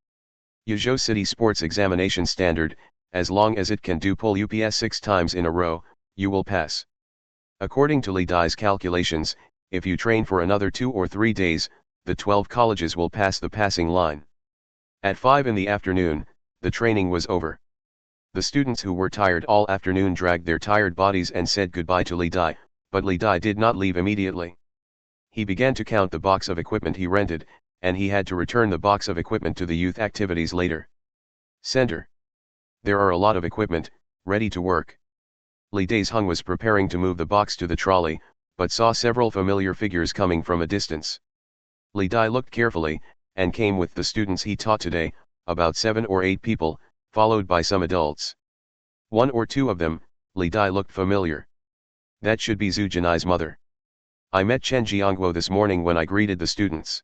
Yuzhou City Sports Examination Standard, as long as it can do pull UPS 6 times in a row, you will pass. According to Li Dai's calculations, if you train for another 2 or 3 days, the 12 colleges will pass the passing line. At 5 in the afternoon, the training was over. The students who were tired all afternoon dragged their tired bodies and said goodbye to Li Dai, but Li Dai did not leave immediately. He began to count the box of equipment he rented, and he had to return the box of equipment to the youth activities later center. There are a lot of equipment, ready to work. Li Daisheng was preparing to move the box to the trolley, but saw several familiar figures coming from a distance. Li Dai looked carefully, and came with the students he taught today, about 7 or 8 people, followed by some adults. 1 or 2 of them, Li Dai looked familiar. That should be Zhu Jinai's mother. I met Chen Jiangguo this morning when I greeted the students.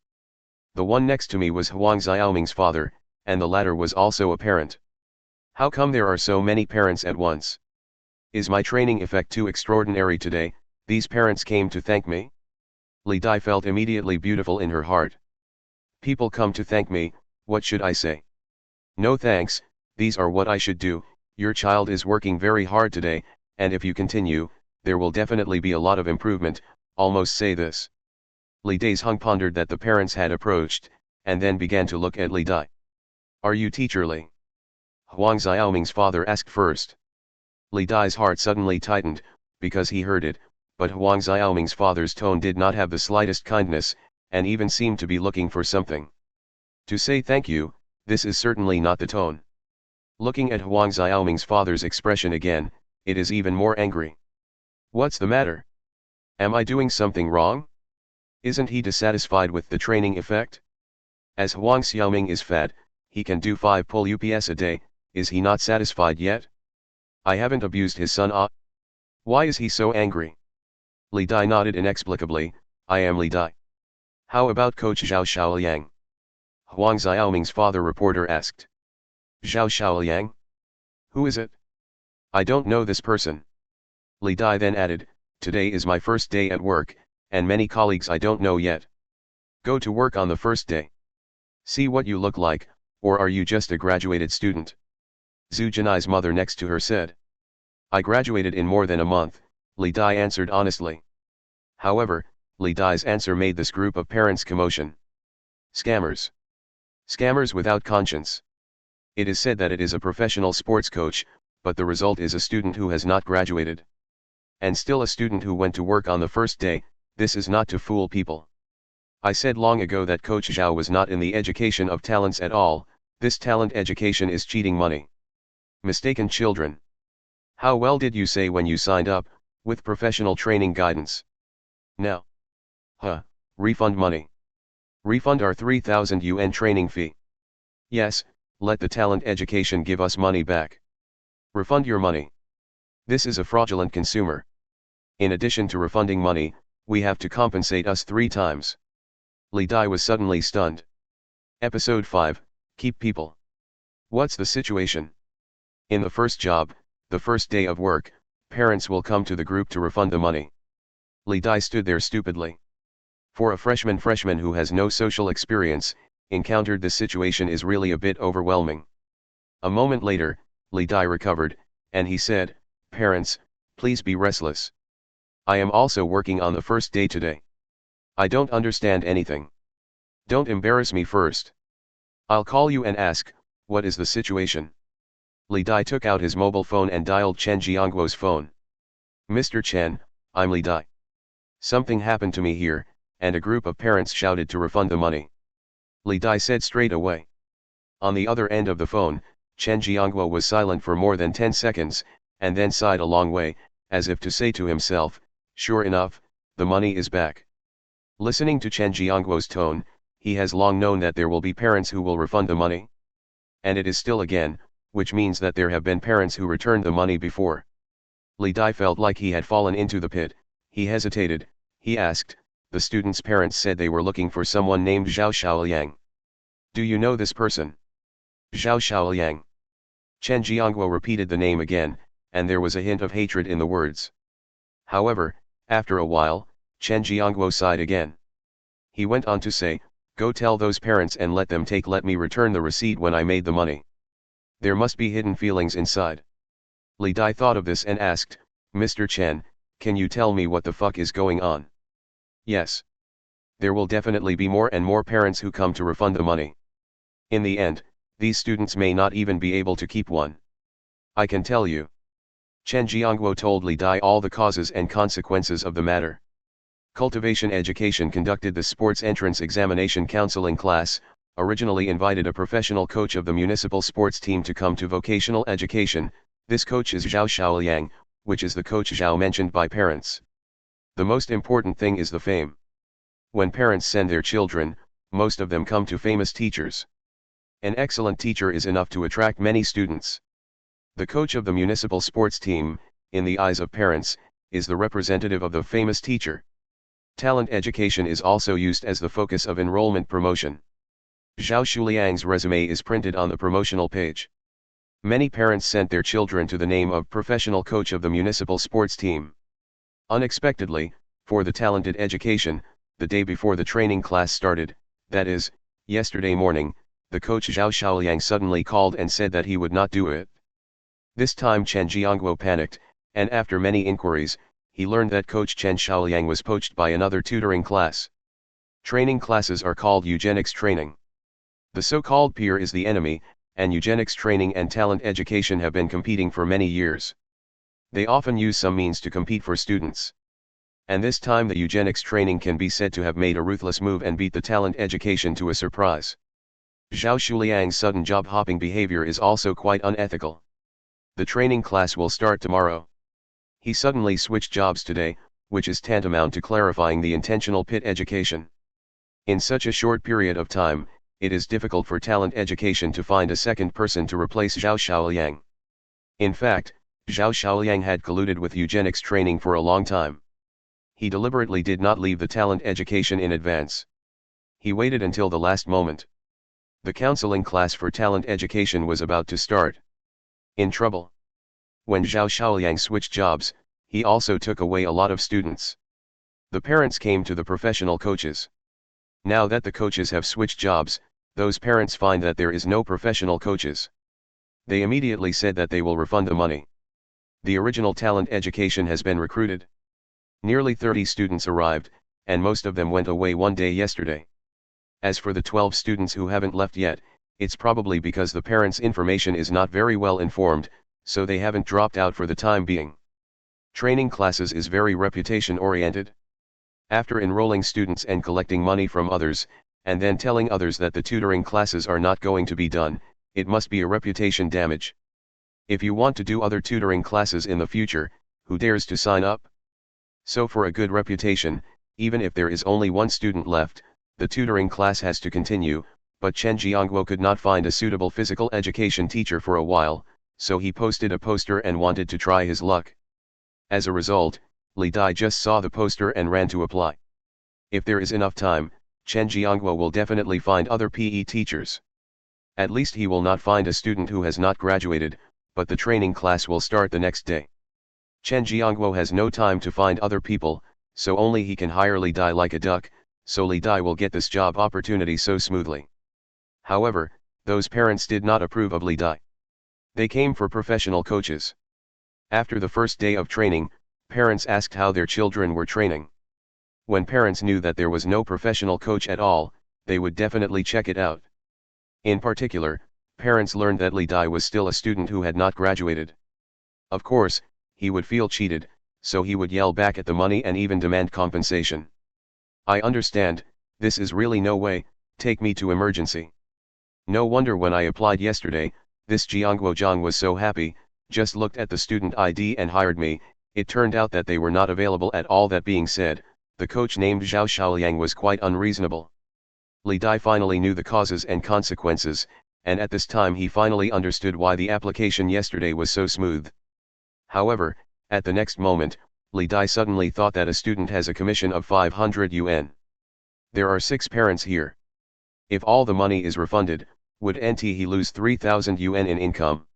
The one next to me was Huang Xiaoming's father, and the latter was also a parent. How come there are so many parents at once? Is my training effect too extraordinary today? These parents came to thank me? Li Dai felt immediately beautiful in her heart. People come to thank me, what should I say? No thanks, these are what I should do. Your child is working very hard today, and if you continue, there will definitely be a lot of improvement, almost say this. Li Daisheng pondered that the parents had approached, and then began to look at Li Dai. Are you teacher Li? Huang Xiaoming's father asked first. Li Dai's heart suddenly tightened, because he heard it, but Huang Xiaoming's father's tone did not have the slightest kindness, and even seemed to be looking for something. To say thank you, this is certainly not the tone. Looking at Huang Xiaoming's father's expression again, it is even more angry. What's the matter? Am I doing something wrong? Isn't he dissatisfied with the training effect? As Huang Xiaoming is fat, he can do 5 pull UPS a day, is he not satisfied yet? I haven't abused his son. Why is he so angry? Li Dai nodded inexplicably. I am Li Dai. How about Coach Zhao Shaoliang? Huang Xiaoming's father reporter asked. Zhao Shaoliang? Who is it? I don't know this person. Li Dai then added, today is my first day at work, and many colleagues I don't know yet. Go to work on the first day. See what you look like, or are you just a graduated student? Zhu Jinai's mother next to her said. I graduated in more than a month, Li Dai answered honestly. However, Li Dai's answer made this group of parents commotion. Scammers. Scammers without conscience. It is said that it is a professional sports coach, but the result is a student who has not graduated. And still a student who went to work on the first day. This is not to fool people. I said long ago that Coach Zhao was not in the education of talents at all. This talent education is cheating money. Mistaken children. How well did you say when you signed up, with professional training guidance? Now. Refund money. Refund our 3,000 yuan training fee. Yes, let the talent education give us money back. Refund your money. This is a fraudulent consumer. In addition to refunding money, we have to compensate us 3 times. Li Dai was suddenly stunned. Episode 5, Keep People. What's the situation? In the first job, the first day of work, parents will come to the group to refund the money. Li Dai stood there stupidly. For a freshman who has no social experience, encountered this situation is really a bit overwhelming. A moment later, Li Dai recovered, and he said, parents, please be restless. I am also working on the first day today. I don't understand anything. Don't embarrass me first. I'll call you and ask, what is the situation? Li Dai took out his mobile phone and dialed Chen Jiangguo's phone. Mr. Chen, I'm Li Dai. Something happened to me here, and a group of parents shouted to refund the money. Li Dai said straight away. On the other end of the phone, Chen Jiangguo was silent for more than 10 seconds, and then sighed a long way, as if to say to himself, sure enough, the money is back. Listening to Chen Jiangguo's tone, he has long known that there will be parents who will refund the money. And it is still again, which means that there have been parents who returned the money before. Li Dai felt like he had fallen into the pit. He hesitated, he asked, the students' parents said they were looking for someone named Zhao Shaoliang. Do you know this person? Zhao Shaoliang. Chen Jiangguo repeated the name again, and there was a hint of hatred in the words. However, After a while, Chen Jiangguo sighed again. He went on to say, "Go tell those parents and let me return the receipt when I made the money." There must be hidden feelings inside. Li Dai thought of this and asked, "Mr. Chen, can you tell me what the fuck is going on?" "Yes. There will definitely be more and more parents who come to refund the money. In the end, these students may not even be able to keep one. I can tell you." Chen Jiangguo told Li Dai all the causes and consequences of the matter. Cultivation Education conducted the Sports Entrance Examination Counseling class, originally invited a professional coach of the municipal sports team to come to vocational education. This coach is Zhao Shaoliang, which is the coach Zhao mentioned by parents. The most important thing is the fame. When parents send their children, most of them come to famous teachers. An excellent teacher is enough to attract many students. The coach of the municipal sports team, in the eyes of parents, is the representative of the famous teacher. Talent education is also used as the focus of enrollment promotion. Zhao Shuliang's resume is printed on the promotional page. Many parents sent their children to the name of professional coach of the municipal sports team. Unexpectedly, for the talented education, the day before the training class started, that is, yesterday morning, the coach Zhao Shaoliang suddenly called and said that he would not do it. This time Chen Jiangguo panicked, and after many inquiries, he learned that coach Chen Shaoliang was poached by another tutoring class. Training classes are called eugenics training. The so-called peer is the enemy, and eugenics training and talent education have been competing for many years. They often use some means to compete for students. And this time the eugenics training can be said to have made a ruthless move and beat the talent education to a surprise. Zhao Shuliang's sudden job-hopping behavior is also quite unethical. The training class will start tomorrow. He suddenly switched jobs today, which is tantamount to clarifying the intentional pit education. In such a short period of time, it is difficult for talent education to find a second person to replace Zhao Shaoliang. In fact, Zhao Shaoliang had colluded with eugenics training for a long time. He deliberately did not leave the talent education in advance. He waited until the last moment. The counseling class for talent education was about to start. In trouble. When Zhao Shaoliang switched jobs, he also took away a lot of students. The parents came to the professional coaches. Now that the coaches have switched jobs, those parents find that there is no professional coaches. They immediately said that they will refund the money. The original talent education has been recruited. Nearly 30 students arrived, and most of them went away one day yesterday. As for the 12 students who haven't left yet, it's probably because the parents' information is not very well informed, so they haven't dropped out for the time being. Training classes is very reputation-oriented. After enrolling students and collecting money from others, and then telling others that the tutoring classes are not going to be done, it must be a reputation damage. If you want to do other tutoring classes in the future, who dares to sign up? So for a good reputation, even if there is only one student left, the tutoring class has to continue, but Chen Jiangguo could not find a suitable physical education teacher for a while, so he posted a poster and wanted to try his luck. As a result, Li Dai just saw the poster and ran to apply. If there is enough time, Chen Jiangguo will definitely find other PE teachers. At least he will not find a student who has not graduated, but the training class will start the next day. Chen Jiangguo has no time to find other people, so only he can hire Li Dai like a duck, so Li Dai will get this job opportunity so smoothly. However, those parents did not approve of Li Dai. They came for professional coaches. After the first day of training, parents asked how their children were training. When parents knew that there was no professional coach at all, they would definitely check it out. In particular, parents learned that Li Dai was still a student who had not graduated. Of course, he would feel cheated, so he would yell back at the money and even demand compensation. "I understand, this is really no way, take me to emergency." No wonder when I applied yesterday, this Jiangguo Zhang was so happy, just looked at the student ID and hired me. It turned out that they were not available at all. That being said, the coach named Zhao Shaoliang was quite unreasonable. Li Dai finally knew the causes and consequences, and at this time he finally understood why the application yesterday was so smooth. However, at the next moment, Li Dai suddenly thought that a student has a commission of 500 yuan. There are 6 parents here. If all the money is refunded, would he lose 3,000 yuan in income?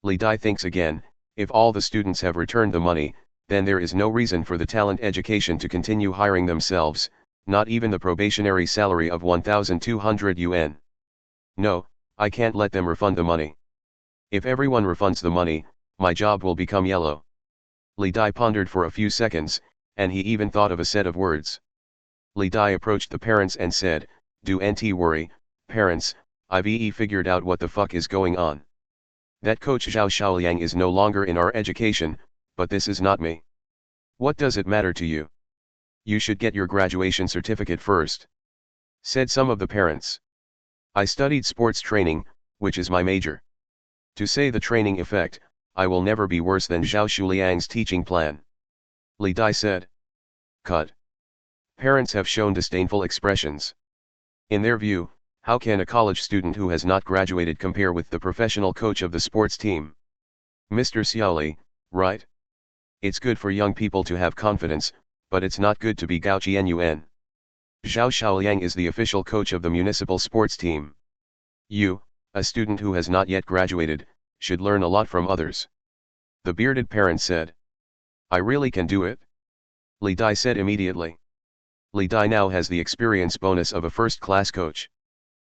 Li Dai thinks again, if all the students have returned the money, then there is no reason for the talent education to continue hiring themselves, not even the probationary salary of 1,200 yuan. No, I can't let them refund the money. If everyone refunds the money, my job will become yellow. Li Dai pondered for a few seconds, and he even thought of a set of words. Li Dai approached the parents and said, "Do nt worry, parents, I've figured out what the fuck is going on. That coach Zhao Xiaoliang is no longer in our education, but this is not me. What does it matter to you? You should get your graduation certificate first," said some of the parents. "I studied sports training, which is my major. To say the training effect, I will never be worse than Zhao Shuliang's teaching plan," Li Dai said. Cut. Parents have shown disdainful expressions. In their view, how can a college student who has not graduated compare with the professional coach of the sports team? Mr. Xiaoli, right? It's good for young people to have confidence, but it's not good to be Gao Qianyuan. Zhao Xiaoliang is the official coach of the municipal sports team. You, a student who has not yet graduated, should learn a lot from others," the bearded parent said. "I really can do it," Li Dai said immediately. Li Dai now has the experience bonus of a first-class coach.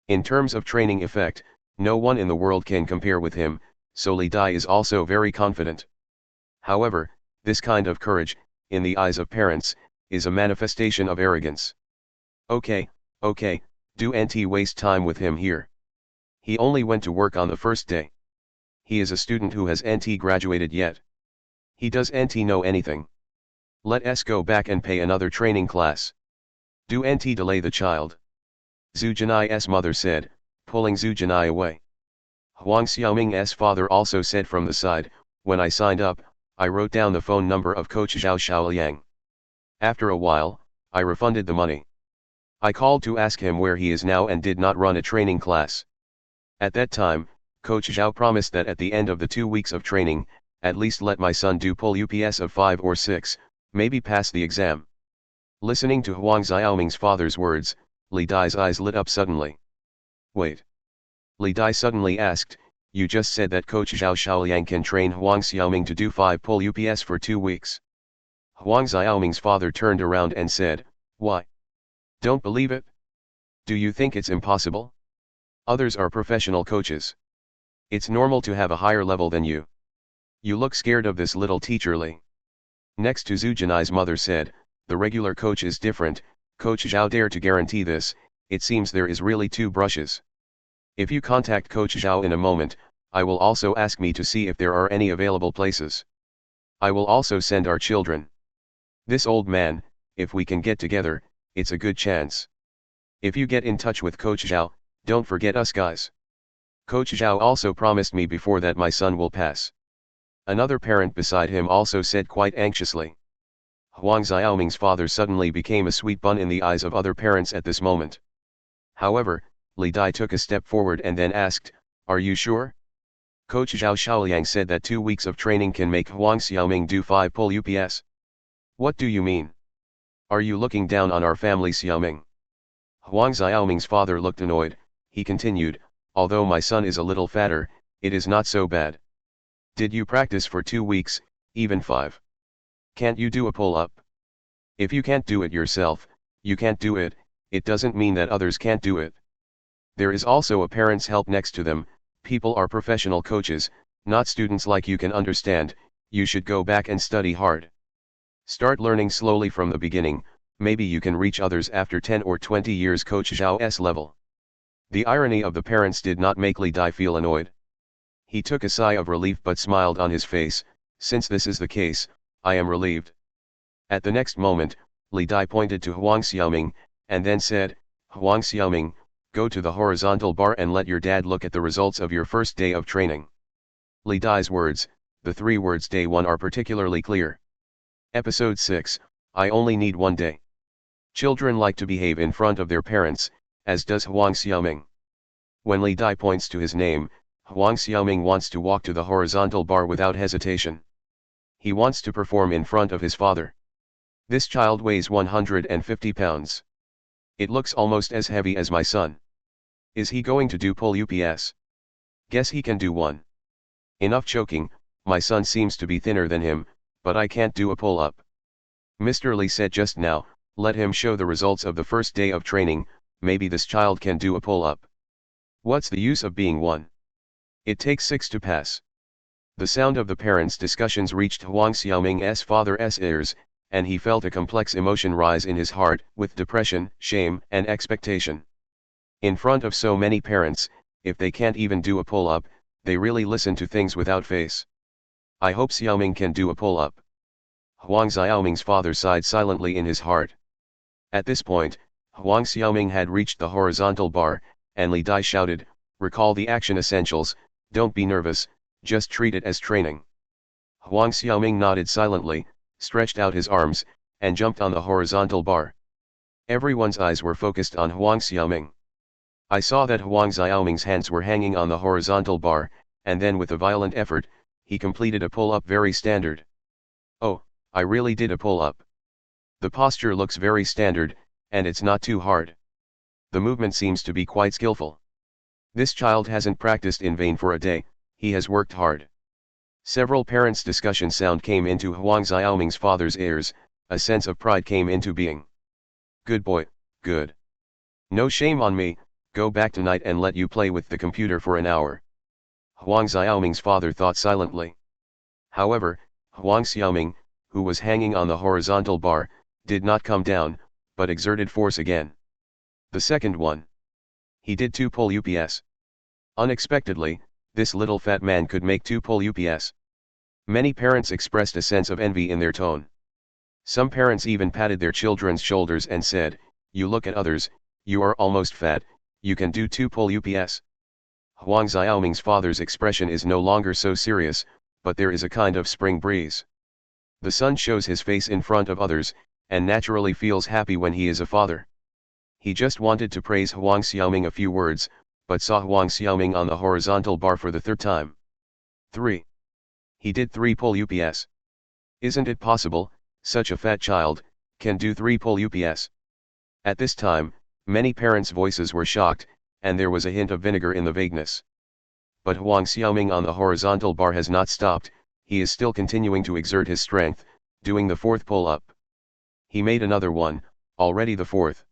In terms of training effect, no one in the world can compare with him, so Li Dai is also very confident. However, this kind of courage, in the eyes of parents, is a manifestation of arrogance. Okay, do nt waste time with him here. He only went to work on the first day. He is a student who has nt graduated yet. He does nt know anything. Let us go back and pay another training class. Do nt delay the child," Zhu Jinai's mother said, pulling Zhu Jinai away. Huang Xiaoming's father also said from the side, "When I signed up, I wrote down the phone number of Coach Zhao Xiaoliang. After a while, I refunded the money. I called to ask him where he is now and did not run a training class. At that time, Coach Zhao promised that at the end of the 2 weeks of training, at least let my son do pull UPS of 5 or 6, maybe pass the exam." Listening to Huang Xiaoming's father's words, Li Dai's eyes lit up suddenly. "Wait." Li Dai suddenly asked, "You just said that Coach Zhao Xiaoliang can train Huang Xiaoming to do 5 pull UPS for 2 weeks. Huang Xiaoming's father turned around and said, "Why? Don't believe it? Do you think it's impossible? Others are professional coaches. It's normal to have a higher level than you. You look scared of this little teacher Li." Next to Zhu Jinai's mother said, "The regular coach is different, Coach Zhao dare to guarantee this, it seems there is really 2 brushes. If you contact Coach Zhao in a moment, I will also ask me to see if there are any available places. I will also send our children. This old man, if we can get together, it's a good chance. If you get in touch with Coach Zhao, don't forget us guys. Coach Zhao also promised me before that my son will pass." Another parent beside him also said quite anxiously. Huang Xiaoming's father suddenly became a sweet bun in the eyes of other parents at this moment. However, Li Dai took a step forward and then asked, "Are you sure? Coach Zhao Xiaoliang said that 2 weeks of training can make Huang Xiaoming do 5 pull UPS. What do you mean? Are you looking down on our family Xiaoming?" Huang Xiaoming's father looked annoyed. He continued, "Although my son is a little fatter, it is not so bad. Did you practice for 2 weeks, even 5? Can't you do a pull-up? If you can't do it yourself, you can't do it, it doesn't mean that others can't do it. There is also a parent's help next to them, people are professional coaches, not students like you can understand, you should go back and study hard. Start learning slowly from the beginning, maybe you can reach others after 10 or 20 years Coach Zhao's level." The irony of the parents did not make Li Dai feel annoyed. He took a sigh of relief but smiled on his face, "Since this is the case, I am relieved." At the next moment, Li Dai pointed to Huang Xiaoming, and then said, "Huang Xiaoming, go to the horizontal bar and let your dad look at the results of your first day of training." Li Dai's words, the 3 words day 1 are particularly clear. Episode 6, I only need 1 day. Children like to behave in front of their parents, as does Huang Xiaoming. When Li Dai points to his name, Huang Xiaoming wants to walk to the horizontal bar without hesitation. He wants to perform in front of his father. This child weighs 150 pounds. It looks almost as heavy as my son. Is he going to do pull UPS? Guess he can do 1. Enough joking, my son seems to be thinner than him, But I can't do a pull-up. Mr. Li said just now, let him show the results of the first day of training, maybe this child can do a pull-up. What's the use of being one? It takes 6 to pass. The sound of the parents' discussions reached Huang Xiaoming's father's ears, and he felt a complex emotion rise in his heart, with depression, shame, and expectation. In front of so many parents, if they can't even do a pull-up, they really listen to things without face. I hope Xiaoming can do a pull-up. Huang Xiaoming's father sighed silently in his heart. At this point, Huang Xiaoming had reached the horizontal bar, and Li Dai shouted, recall the action essentials, don't be nervous, just treat it as training. Huang Xiaoming nodded silently, stretched out his arms, and jumped on the horizontal bar. Everyone's eyes were focused on Huang Xiaoming. I saw that Huang Xiaoming's hands were hanging on the horizontal bar, and then with a violent effort, he completed a pull-up very standard. Oh, I really did a pull-up. The posture looks very standard, and it's not too hard. The movement seems to be quite skillful. This child hasn't practiced in vain for a day, he has worked hard. Several parents' discussion sound came into Huang Xiaoming's father's ears, a sense of pride came into being. Good boy, good. No shame on me, go back tonight and let you play with the computer for an hour. Huang Xiaoming's father thought silently. However, Huang Xiaoming, who was hanging on the horizontal bar, did not come down, but exerted force again. The second one. He did 2 pull ups. Unexpectedly, this little fat man could make 2 pull ups. Many parents expressed a sense of envy in their tone. Some parents even patted their children's shoulders and said, you look at others, you are almost fat, you can do 2 pull ups. Huang Xiaoming's father's expression is no longer so serious, but there is a kind of spring breeze. The son shows his face in front of others, and naturally feels happy when he is a father. He just wanted to praise Huang Xiaoming a few words, but saw Huang Xiaoming on the horizontal bar for the 3rd time. 3. He did 3 pull ups. Isn't it possible, such a fat child, can do 3 pull ups? At this time, many parents' voices were shocked, and there was a hint of vinegar in the vagueness. But Huang Xiaoming on the horizontal bar has not stopped, he is still continuing to exert his strength, doing the 4th pull-up. He made another one, already the 4th.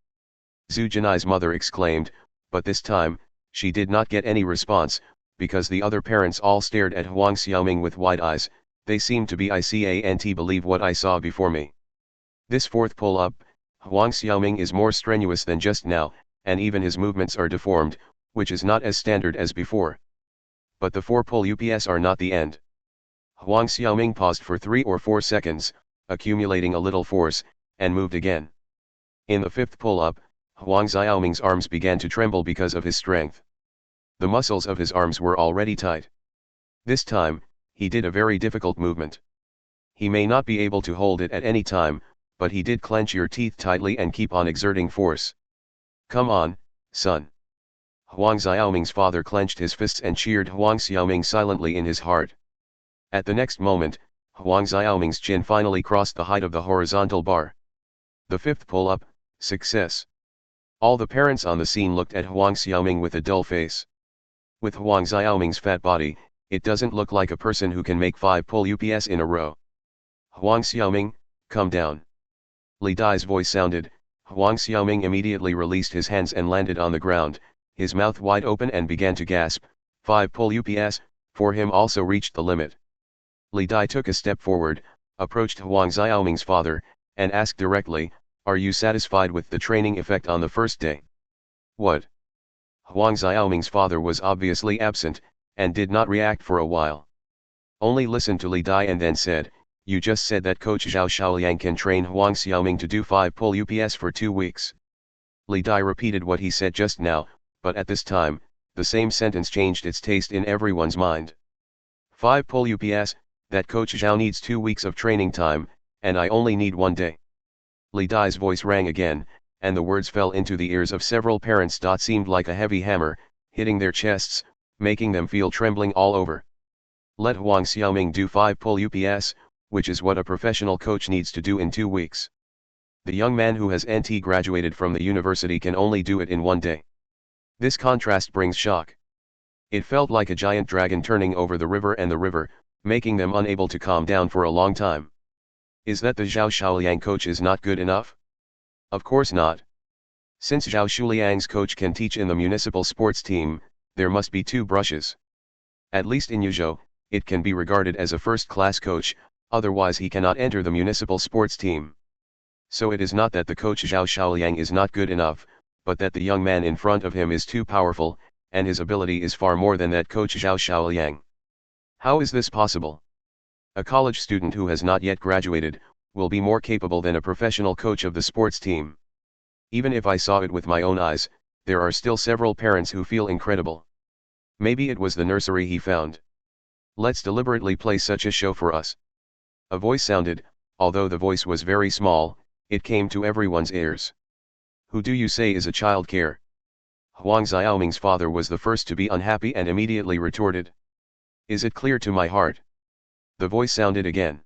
Zhu Jinai's mother exclaimed, but this time, she did not get any response, because the other parents all stared at Huang Xiaoming with wide eyes, they seemed to be I can't believe what I saw before me. This 4th pull-up, Huang Xiaoming is more strenuous than just now, and even his movements are deformed, which is not as standard as before. But the 4 pull ups are not the end. Huang Xiaoming paused for 3 or 4 seconds, accumulating a little force, and moved again. In the 5th pull-up, Huang Xiaoming's arms began to tremble because of his strength. The muscles of his arms were already tight. This time, he did a very difficult movement. He may not be able to hold it at any time, but he did clench your teeth tightly and keep on exerting force. Come on, son. Huang Xiaoming's father clenched his fists and cheered Huang Xiaoming silently in his heart. At the next moment, Huang Xiaoming's chin finally crossed the height of the horizontal bar. The 5th pull-up, success. All the parents on the scene looked at Huang Xiaoming with a dull face. With Huang Xiaoming's fat body, it doesn't look like a person who can make 5 pull ups in a row. Huang Xiaoming, come down. Li Dai's voice sounded. Huang Xiaoming immediately released his hands and landed on the ground, his mouth wide open and began to gasp. 5 pull ups, for him also reached the limit. Li Dai took a step forward, approached Huang Xiaoming's father, and asked directly, are you satisfied with the training effect on the first day? What? Huang Xiaoming's father was obviously absent, and did not react for a while. Only listened to Li Dai and then said, you just said that Coach Zhao Shaoliang can train Huang Xiaoming to do 5 pull ups for 2 weeks. Li Dai repeated what he said just now, but at this time, the same sentence changed its taste in everyone's mind. 5 pull ups, that Coach Zhao needs 2 weeks of training time, and I only need 1 day. Li Dai's voice rang again, and the words fell into the ears of several parents. Seemed like a heavy hammer, hitting their chests, making them feel trembling all over. Let Huang Xiaoming do 5 pull ups, which is what a professional coach needs to do in 2 weeks. The young man who has graduated from the university can only do it in 1 day. This contrast brings shock. It felt like a giant dragon turning over the river, making them unable to calm down for a long time. Is that the Zhao Shaoliang coach is not good enough? Of course not. Since Zhao Shuliang's coach can teach in the municipal sports team, there must be two brushes. At least in Yuzhou, it can be regarded as a first-class coach, otherwise he cannot enter the municipal sports team. So it is not that the coach Zhao Shaoliang is not good enough, but that the young man in front of him is too powerful, and his ability is far more than that coach Zhao Shaoliang. How is this possible? A college student who has not yet graduated, will be more capable than a professional coach of the sports team. Even if I saw it with my own eyes, there are still several parents who feel incredible. Maybe it was the nursery he found. Let's deliberately play such a show for us. A voice sounded, although the voice was very small, it came to everyone's ears. Who do you say is a child care? Huang Xiaoming's father was the first to be unhappy and immediately retorted. Is it clear to my heart? The voice sounded again.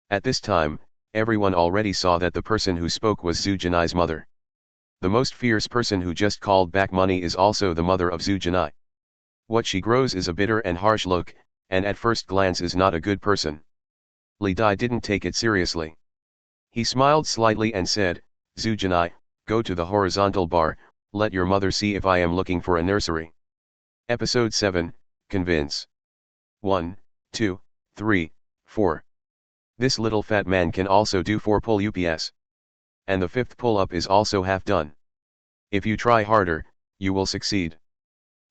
At this time, everyone already saw that the person who spoke was Zhu Jinai's mother. The most fierce person who just called back money is also the mother of Zhu Jinai. What she grows is a bitter and harsh look, and at first glance is not a good person. Li Dai didn't take it seriously. He smiled slightly and said, Zhu Jinai, go to the horizontal bar, let your mother see if I am looking for a nursery. Episode 7, Convince. 1, 2, 3, 4. This little fat man can also do 4 pull-ups. And the 5th pull-up is also half done. If you try harder, you will succeed.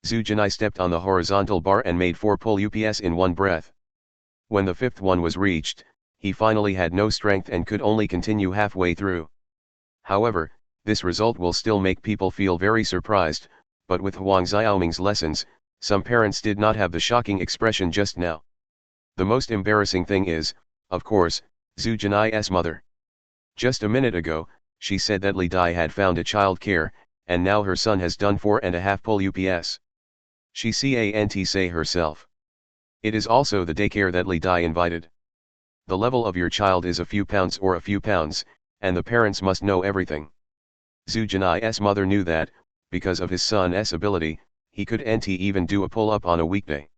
Zhu Jinai stepped on the horizontal bar and made 4 pull-ups in one breath. When the 5th one was reached, he finally had no strength and could only continue halfway through. However, this result will still make people feel very surprised, but with Huang Xiaoming's lessons, some parents did not have the shocking expression just now. The most embarrassing thing is, of course, Zhu Jinai's mother. Just a minute ago, she said that Li Dai had found a child care, and now her son has done 4.5 pull-ups. She can't say herself. It is also the daycare that Li Dai invited. The level of your child is a few pounds or a few pounds, and the parents must know everything. Zhu Jinai's mother knew that, because of his son's ability, he couldn't even do a pull-up on a weekday.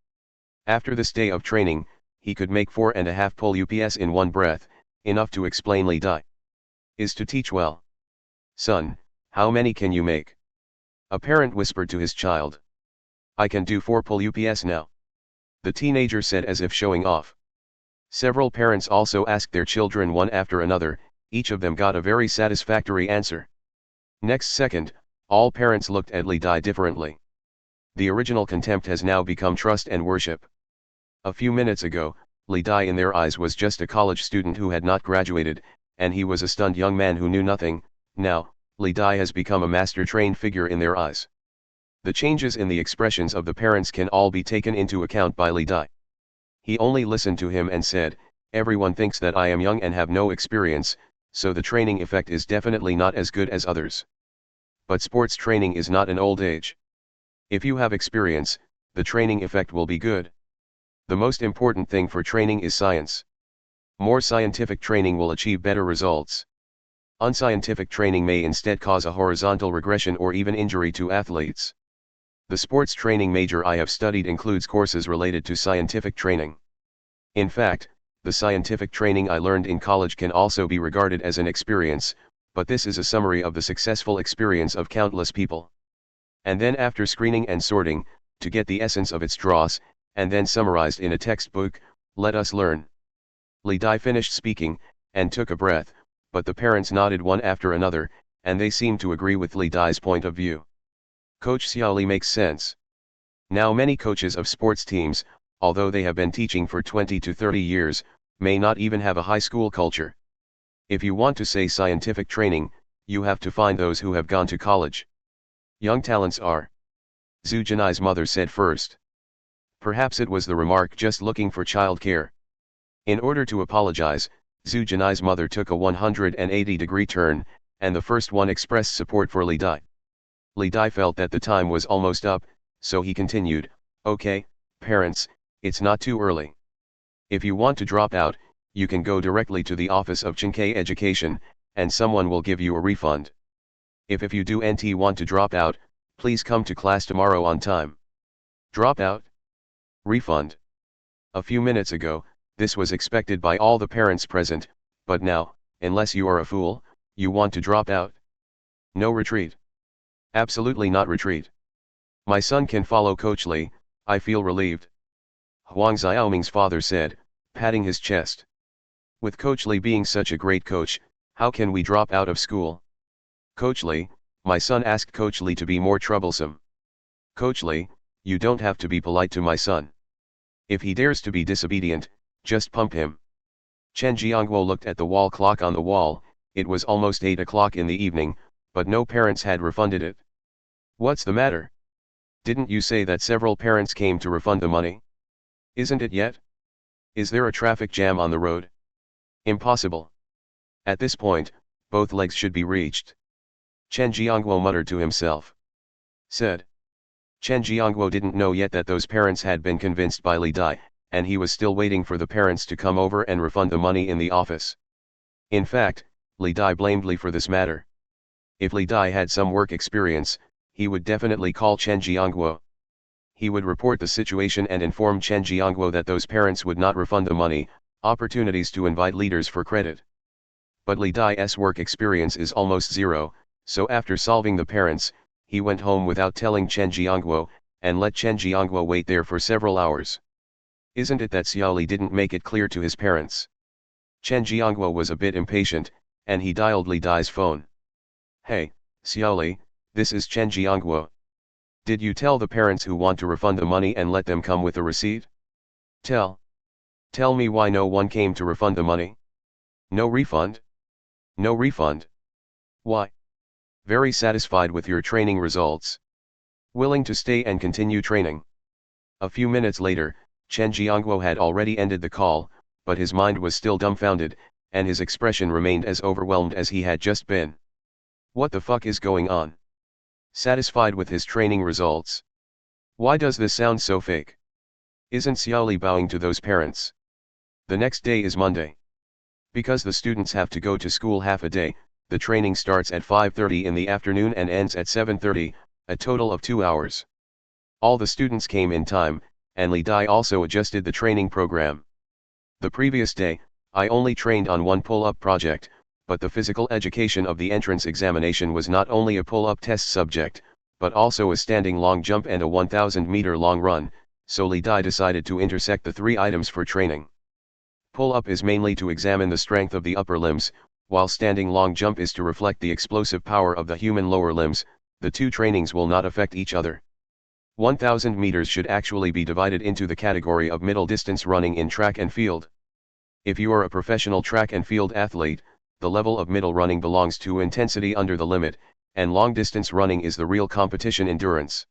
After this day of training, he could make 4.5 pull-ups in one breath, enough to explain Li Dai. Is to teach well. Son, how many can you make? A parent whispered to his child. I can do 4 pull-ups now. The teenager said as if showing off. Several parents also asked their children one after another, each of them got a very satisfactory answer. Next second, all parents looked at Li Dai differently. The original contempt has now become trust and worship. A few minutes ago, Li Dai in their eyes was just a college student who had not graduated, and he was a stunned young man who knew nothing. Now, Li Dai has become a master-trained figure in their eyes. The changes in the expressions of the parents can all be taken into account by Li Dai. He only listened to him and said, everyone thinks that I am young and have no experience, so the training effect is definitely not as good as others. But sports training is not an old age. If you have experience, the training effect will be good. The most important thing for training is science. More scientific training will achieve better results. Unscientific training may instead cause a horizontal regression or even injury to athletes. The sports training major I have studied includes courses related to scientific training. In fact, the scientific training I learned in college can also be regarded as an experience, but this is a summary of the successful experience of countless people. And then after screening and sorting, to get the essence of its dross, and then summarized in a textbook, let us learn. Li Dai finished speaking, and took a breath, but the parents nodded one after another, and they seemed to agree with Li Dai's point of view. Coach Xiaoli makes sense. Now many coaches of sports teams, although they have been teaching for 20 to 30 years, may not even have a high school culture. If you want to say scientific training, you have to find those who have gone to college. Young talents are. Zhu Jinai's mother said first. Perhaps it was the remark just looking for child care. In order to apologize, Zhu Jinai's mother took a 180-degree turn, and the first one expressed support for Li Dai. Li Dai felt that the time was almost up, so he continued, okay, parents, it's not too early. If you want to drop out, you can go directly to the office of Chinkai Education, and someone will give you a refund. If you do want to drop out, please come to class tomorrow on time. Drop out? Refund. A few minutes ago, this was expected by all the parents present, But now, unless you are a fool, you want to drop out. No retreat. Absolutely not retreat. My son can follow Coach Li, I feel relieved. Huang Xiaoming's father said, patting his chest. With Coach Li being such a great coach, how can we drop out of school? Coach Li, my son asked Coach Li to be more troublesome. Coach Li, you don't have to be polite to my son. If he dares to be disobedient, just pump him. Chen Jiangguo looked at the wall clock on the wall. It was almost 8 o'clock in the evening, but no parents had refunded it. What's the matter? Didn't you say that several parents came to refund the money? Isn't it yet? Is there a traffic jam on the road? Impossible. At this point, both legs should be reached. Chen Jiangguo muttered to himself. Said. Chen Jiangguo didn't know yet that those parents had been convinced by Li Dai, and he was still waiting for the parents to come over and refund the money in the office. In fact, Li Dai blamed Li for this matter. If Li Dai had some work experience, he would definitely call Chen Jiangguo. He would report the situation and inform Chen Jiangguo that those parents would not refund the money, opportunities to invite leaders for credit. But Li Dai's work experience is almost zero, so after solving the parents, he went home without telling Chen Jiangguo, and let Chen Jiangguo wait there for several hours. Isn't it that Xiaoli didn't make it clear to his parents? Chen Jiangguo was a bit impatient, and he dialed Li Dai's phone. Hey, Xiaoli, this is Chen Jiangguo. Did you tell the parents who want to refund the money and let them come with a receipt? Tell me why no one came to refund the money? No refund? No refund. Why? Very satisfied with your training results. Willing to stay and continue training. A few minutes later, Chen Jiangguo had already ended the call, but his mind was still dumbfounded, and his expression remained as overwhelmed as he had just been. What the fuck is going on? Satisfied with his training results? Why does this sound so fake? Isn't Xiaoli bowing to those parents? The next day is Monday. Because the students have to go to school half a day, the training starts at 5:30 in the afternoon and ends at 7:30, a total of 2 hours. All the students came in time, and Li Dai also adjusted the training program. The previous day, I only trained on one pull-up project, but the physical education of the entrance examination was not only a pull-up test subject, but also a standing long jump and a 1,000-meter long run, so Li Dai decided to intersect the 3 items for training. Pull-up is mainly to examine the strength of the upper limbs, while standing long jump is to reflect the explosive power of the human lower limbs. The 2 trainings will not affect each other. 1,000 meters should actually be divided into the category of middle distance running in track and field. If you are a professional track and field athlete, the level of middle running belongs to intensity under the limit, and long distance running is the real competition endurance.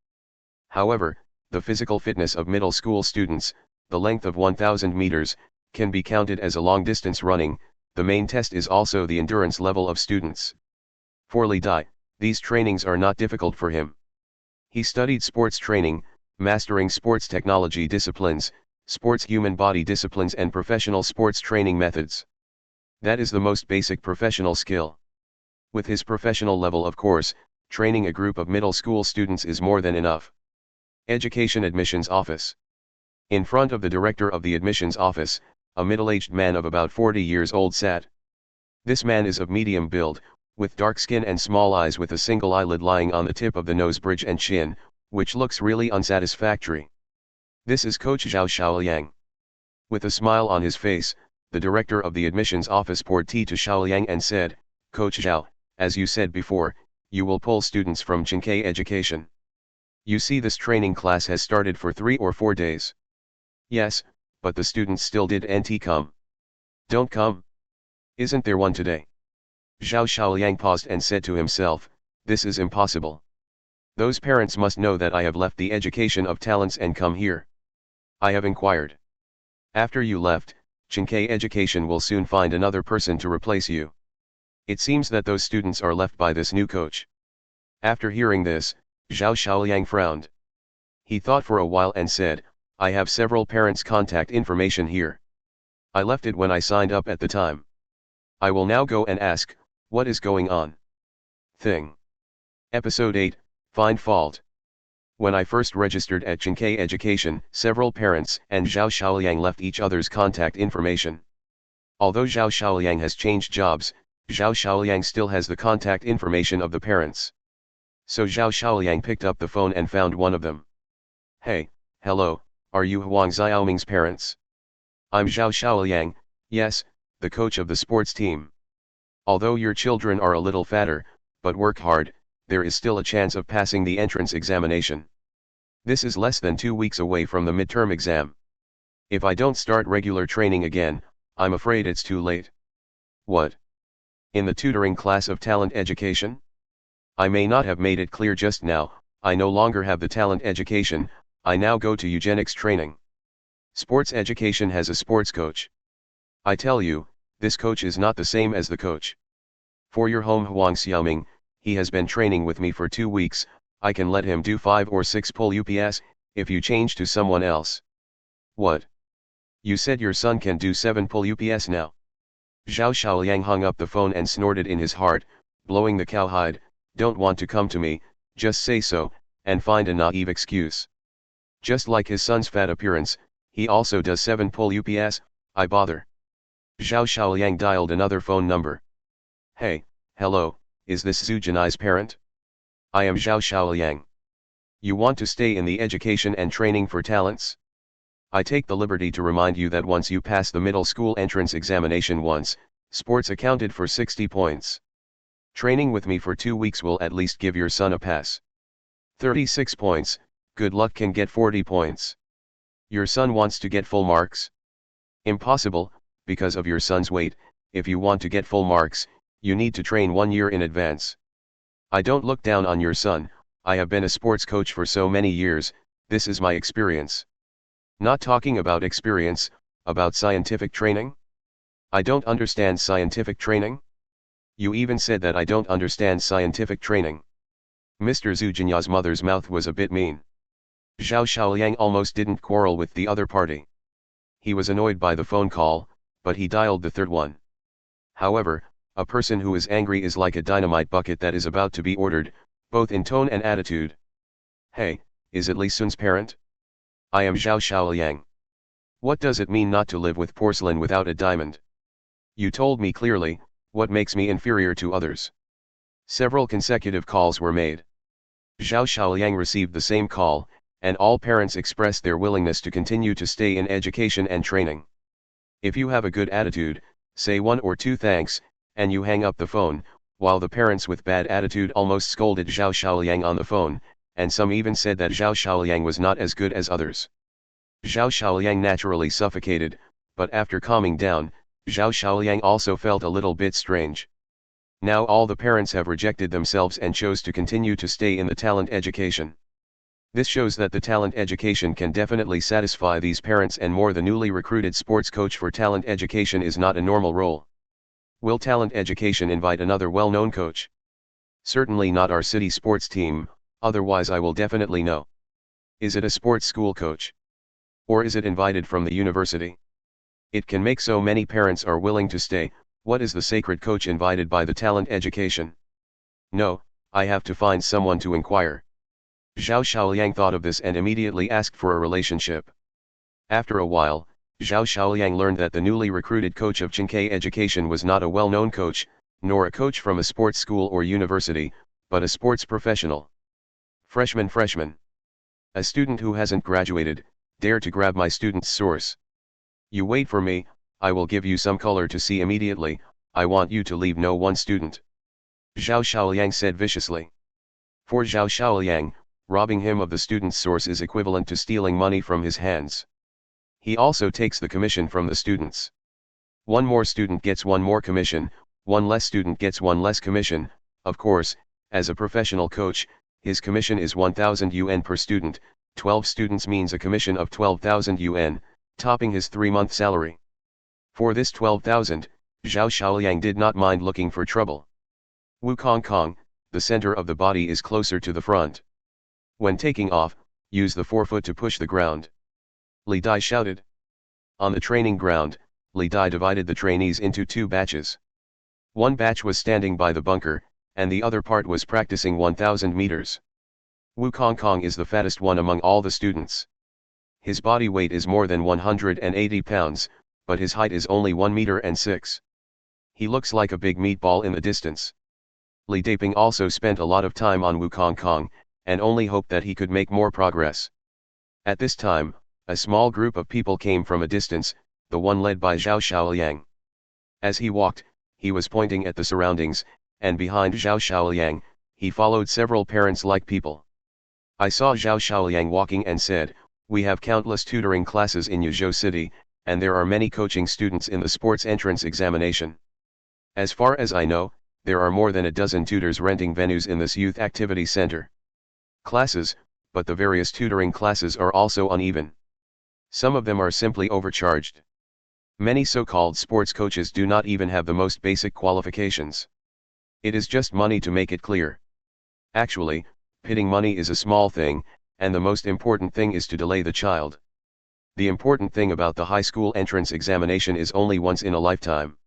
However, the physical fitness of middle school students, the length of 1,000 meters, can be counted as a long distance running. The main test is also the endurance level of students. For Li Dai, these trainings are not difficult for him. He studied sports training, mastering sports technology disciplines, sports human body disciplines and professional sports training methods. That is the most basic professional skill. With his professional level, of course, training a group of middle school students is more than enough. Education Admissions Office. In front of the director of the admissions office, a middle-aged man of about 40 years old sat. This man is of medium build, with dark skin and small eyes with a single eyelid lying on the tip of the nose bridge and chin, which looks really unsatisfactory. This is Coach Zhao Shaoliang. With a smile on his face, the director of the admissions office poured tea to Shaoliang and said, Coach Zhao, as you said before, you will pull students from Chinkai Education. You see, this training class has started for 3 or 4 days. Yes, but the students still didn't come. Don't come? Isn't there one today? Zhao Shaoliang paused and said to himself, this is impossible. Those parents must know that I have left the education of talents and come here. I have inquired. After you left, Chinkai Education will soon find another person to replace you. It seems that those students are left by this new coach. After hearing this, Zhao Shaoliang frowned. He thought for a while and said, I have several parents' contact information here. I left it when I signed up at the time. I will now go and ask, what is going on? Thing. Episode 8, Find Fault. When I first registered at Chinkai Education, several parents and Zhao Shaoliang left each other's contact information. Although Zhao Shaoliang has changed jobs, Zhao Shaoliang still has the contact information of the parents. So Zhao Shaoliang picked up the phone and found one of them. Hey, hello, are you Huang Xiaoming's parents? I'm Zhao Shaoliang, yes, the coach of the sports team. Although your children are a little fatter, but work hard, there is still a chance of passing the entrance examination. This is less than 2 weeks away from the midterm exam. If I don't start regular training again, I'm afraid it's too late. What? In the tutoring class of talent education? I may not have made it clear just now, I no longer have the talent education, I now go to eugenics training. Sports education has a sports coach. I tell you, this coach is not the same as the coach. For your home Huang Xiaoming, he has been training with me for 2 weeks, I can let him do 5 or 6 pull UPS, if you change to someone else. What? You said your son can do 7 pull UPS now. Zhao Shaoliang hung up the phone and snorted in his heart, blowing the cowhide, don't want to come to me, just say so, and find a naive excuse. Just like his son's fat appearance, he also does 7 pull UPS, I bother. Zhao Shaoliang dialed another phone number. Hey, hello, is this Zhu Jinai's parent? I am Zhao Shaoliang. You want to stay in the education and training for talents? I take the liberty to remind you that once you pass the middle school entrance examination once, sports accounted for 60 points. Training with me for 2 weeks will at least give your son a pass. 36 points, good luck can get 40 points. Your son wants to get full marks? Impossible, because of your son's weight, if you want to get full marks, you need to train 1 year in advance. I don't look down on your son, I have been a sports coach for so many years, this is my experience. Not talking about experience, about scientific training? I don't understand scientific training? You even said that I don't understand scientific training. Mr. Zhu Jinya's mother's mouth was a bit mean. Zhao Shaoliang almost didn't quarrel with the other party. He was annoyed by the phone call, but he dialed the third one. However, a person who is angry is like a dynamite bucket that is about to be ordered, both in tone and attitude. Hey, is it Li Sun's parent? I am Zhao Shaoliang. What does it mean not to live with porcelain without a diamond? You told me clearly, what makes me inferior to others? Several consecutive calls were made. Zhao Shaoliang received the same call, and all parents expressed their willingness to continue to stay in education and training. If you have a good attitude, say 1 or 2 thanks, and you hang up the phone, while the parents with bad attitude almost scolded Zhao Shaoliang on the phone, and some even said that Zhao Shaoliang was not as good as others. Zhao Shaoliang naturally suffocated, but after calming down, Zhao Shaoliang also felt a little bit strange. Now all the parents have rejected themselves and chose to continue to stay in the talent education. This shows that the talent education can definitely satisfy these parents and more. The newly recruited sports coach for talent education is not a normal role. Will talent education invite another well-known coach? Certainly not our city sports team, otherwise I will definitely know. Is it a sports school coach? Or is it invited from the university? It can make so many parents are willing to stay. What is the sacred coach invited by the talent education? No, I have to find someone to inquire. Zhao Shaoliang thought of this and immediately asked for a relationship. After a while, Zhao Shaoliang learned that the newly recruited coach of Qingkai Education was not a well-known coach, nor a coach from a sports school or university, but a sports professional. Freshman. A student who hasn't graduated, dare to grab my student's source. You wait for me, I will give you some color to see immediately, I want you to leave no one student. Zhao Shaoliang said viciously. For Zhao Shaoliang, robbing him of the student's source is equivalent to stealing money from his hands. He also takes the commission from the students. 1 more student gets 1 more commission, 1 less student gets 1 less commission. Of course, as a professional coach, his commission is 1,000 yuan per student, 12 students means a commission of 12,000 yuan, topping his 3-month salary. For this 12,000, Zhao Shaoliang did not mind looking for trouble. Wukong, the center of the body is closer to the front. When taking off, use the forefoot to push the ground. Li Dai shouted. On the training ground, Li Dai divided the trainees into 2 batches. 1 batch was standing by the bunker, and the other part was practicing 1,000 meters. Wukong is the fattest one among all the students. His body weight is more than 180 pounds, but his height is only 1 meter and 6. He looks like a big meatball in the distance. Li Daiping also spent a lot of time on Wukong Kong, and only hoped that he could make more progress. At this time, a small group of people came from a distance, the one led by Zhao Xiaoliang. As he walked, he was pointing at the surroundings, and behind Zhao Xiaoliang, he followed several parents-like people. I saw Zhao Xiaoliang walking and said, "We have countless tutoring classes in Yuzhou City, and there are many coaching students in the sports entrance examination. As far as I know, there are more than a dozen tutors renting venues in this youth activity center. Classes, but the various tutoring classes are also uneven. Some of them are simply overcharged. Many so-called sports coaches do not even have the most basic qualifications. It is just money to make it clear. Actually, pitting money is a small thing, and the most important thing is to delay the child. The important thing about the high school entrance examination is only once in a lifetime.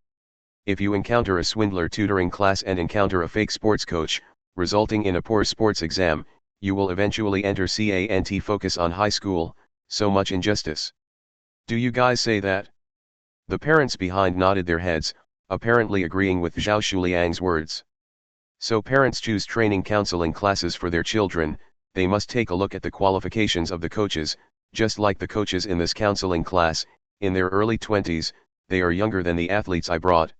If you encounter a swindler tutoring class and encounter a fake sports coach, resulting in a poor sports exam, you will eventually enter CANT focus on high school, so much injustice. Do you guys say that?" The parents behind nodded their heads, apparently agreeing with Zhao Shuliang's words. So parents choose training counseling classes for their children, they must take a look at the qualifications of the coaches, just like the coaches in this counseling class, in their early 20s, they are younger than the athletes I brought.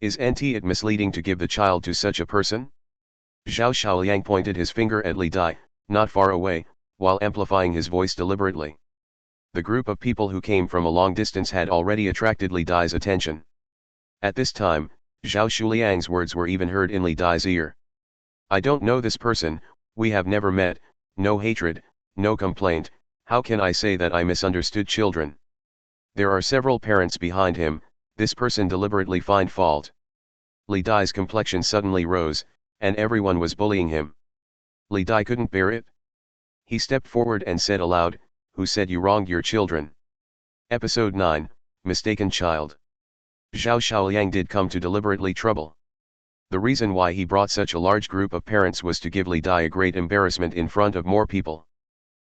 Isn't it misleading to give the child to such a person? Zhao Xiaoliang pointed his finger at Li Dai, not far away, while amplifying his voice deliberately. The group of people who came from a long distance had already attracted Li Dai's attention. At this time, Zhao Shuliang's words were even heard in Li Dai's ear. "I don't know this person, we have never met, no hatred, no complaint, how can I say that I misunderstood children? There are several parents behind him, this person deliberately find fault." Li Dai's complexion suddenly rose, and everyone was bullying him. Li Dai couldn't bear it. He stepped forward and said aloud, "Who said you wronged your children?" Episode 9, Mistaken Child. Zhao Xiaoliang did come to deliberately trouble. The reason why he brought such a large group of parents was to give Li Dai a great embarrassment in front of more people.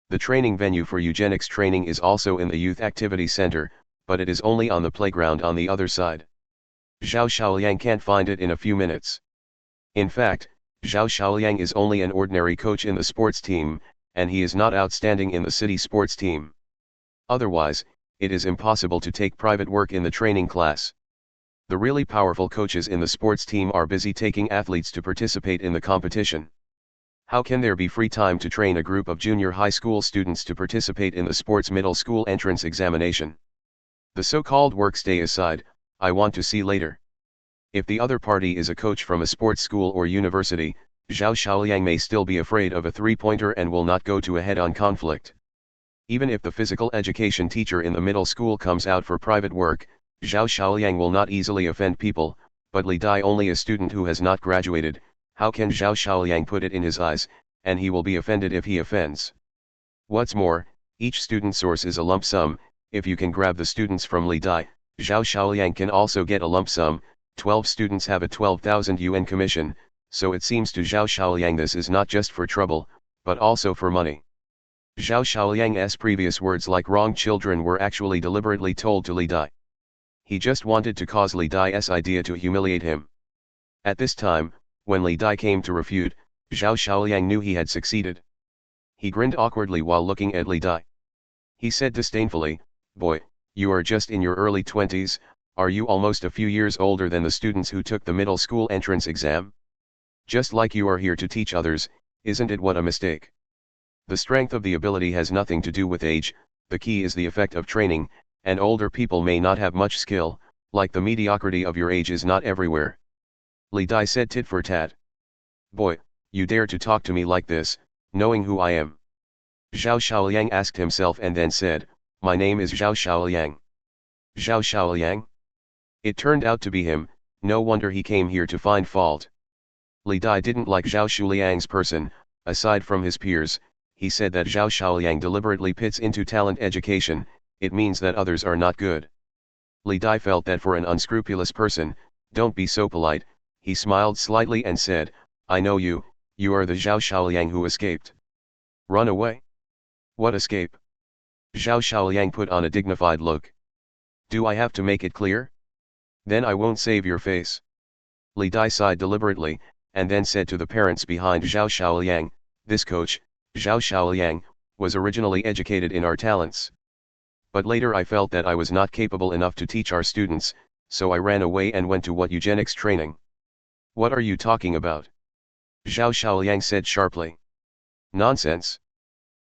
The training venue for eugenics training is also in the youth activity center, but it is only on the playground on the other side. Zhao Xiaoliang can't find it in a few minutes. In fact, Zhao Xiaoliang is only an ordinary coach in the sports team, and he is not outstanding in the city sports team. Otherwise, it is impossible to take private work in the training class. The really powerful coaches in the sports team are busy taking athletes to participate in the competition. How can there be free time to train a group of junior high school students to participate in the sports middle school entrance examination? The so-called work stay aside, I want to see later. If the other party is a coach from a sports school or university, Zhao Xiaoliang may still be afraid of a three-pointer and will not go to a head-on conflict. Even if the physical education teacher in the middle school comes out for private work, Zhao Xiaoliang will not easily offend people, but Li Dai only a student who has not graduated, how can Zhao Xiaoliang put it in his eyes, and he will be offended if he offends. What's more, each student source is a lump sum, if you can grab the students from Li Dai, Zhao Xiaoliang can also get a lump sum, 12 students have a 12,000 yuan commission, so it seems to Zhao Xiaoliang this is not just for trouble, but also for money. Zhao Xiaoliang's previous words like wrong children were actually deliberately told to Li Dai. He just wanted to cause Li Dai's idea to humiliate him. At this time, when Li Dai came to refute, Zhao Xiaoliang knew he had succeeded. He grinned awkwardly while looking at Li Dai. He said disdainfully, "Boy, you are just in your early 20s, are you almost a few years older than the students who took the middle school entrance exam? Just like you are here to teach others, isn't it what a mistake? The strength of the ability has nothing to do with age, the key is the effect of training, and older people may not have much skill, like the mediocrity of your age is not everywhere." Li Dai said tit for tat. "Boy, you dare to talk to me like this, knowing who I am?" Zhao Xiaoliang asked himself and then said, "My name is Zhao Xiaoliang." Zhao Xiaoliang? It turned out to be him, no wonder he came here to find fault. Li Dai didn't like Zhao Shuliang's person, aside from his peers, he said that Zhao Xiaoliang deliberately pits into talent education, it means that others are not good. Li Dai felt that for an unscrupulous person, don't be so polite, he smiled slightly and said, "I know you, you are the Zhao Xiaoliang who escaped." "Run away? What escape?" Zhao Xiaoliang put on a dignified look. Do I have to make it clear? Then I won't save your face. Li Dai sighed deliberately, and then said to the parents behind Zhao Xiaoliang, this coach, Zhao Xiaoliang, was originally educated in our talents. But later I felt that I was not capable enough to teach our students, so I ran away and went to what eugenics training. What are you talking about? Zhao Xiaoliang said sharply. Nonsense.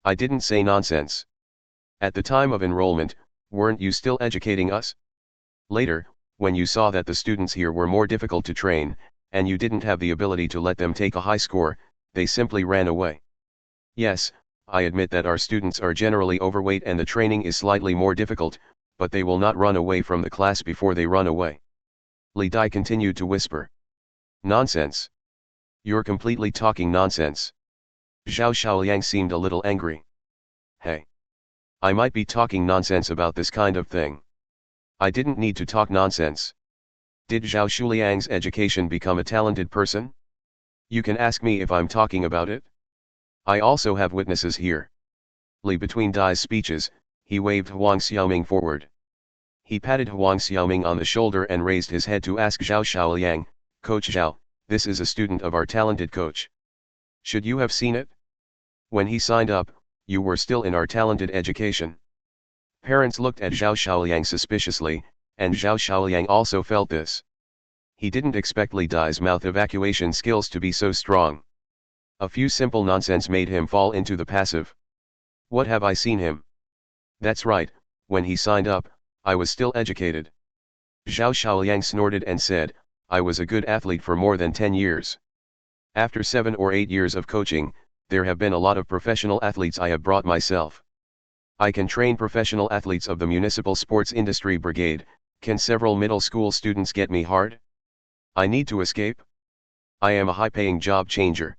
I didn't say nonsense. At the time of enrollment, weren't you still educating us? Later, when you saw that the students here were more difficult to train, and you didn't have the ability to let them take a high score, they simply ran away. Yes, I admit that our students are generally overweight and the training is slightly more difficult, but they will not run away from the class before they run away. Li Dai continued to whisper. Nonsense. You're completely talking nonsense. Zhao Xiaoliang seemed a little angry. Hey. I might be talking nonsense about this kind of thing. I didn't need to talk nonsense. Did Zhao Shuliang's education become a talented person? You can ask me if I'm talking about it. I also have witnesses here. Between Dai's speeches, he waved Huang Xiaoming forward. He patted Huang Xiaoming on the shoulder and raised his head to ask Zhao Xiaoliang, Coach Zhao, this is a student of our talented coach. Should you have seen it? When he signed up, you were still in our talented education. Parents looked at Zhao Xiaoliang suspiciously, and Zhao Xiaoliang also felt this. He didn't expect Li Dai's mouth evacuation skills to be so strong. A few simple nonsense made him fall into the passive. What have I seen him? That's right, when he signed up, I was still educated. Zhao Xiaoliang snorted and said, I was a good athlete for more than 10 years. After 7 or 8 years of coaching, there have been a lot of professional athletes I have brought myself. I can train professional athletes of the Municipal Sports Industry Brigade. Can several middle school students get me hard? I need to escape? I am a high-paying job changer.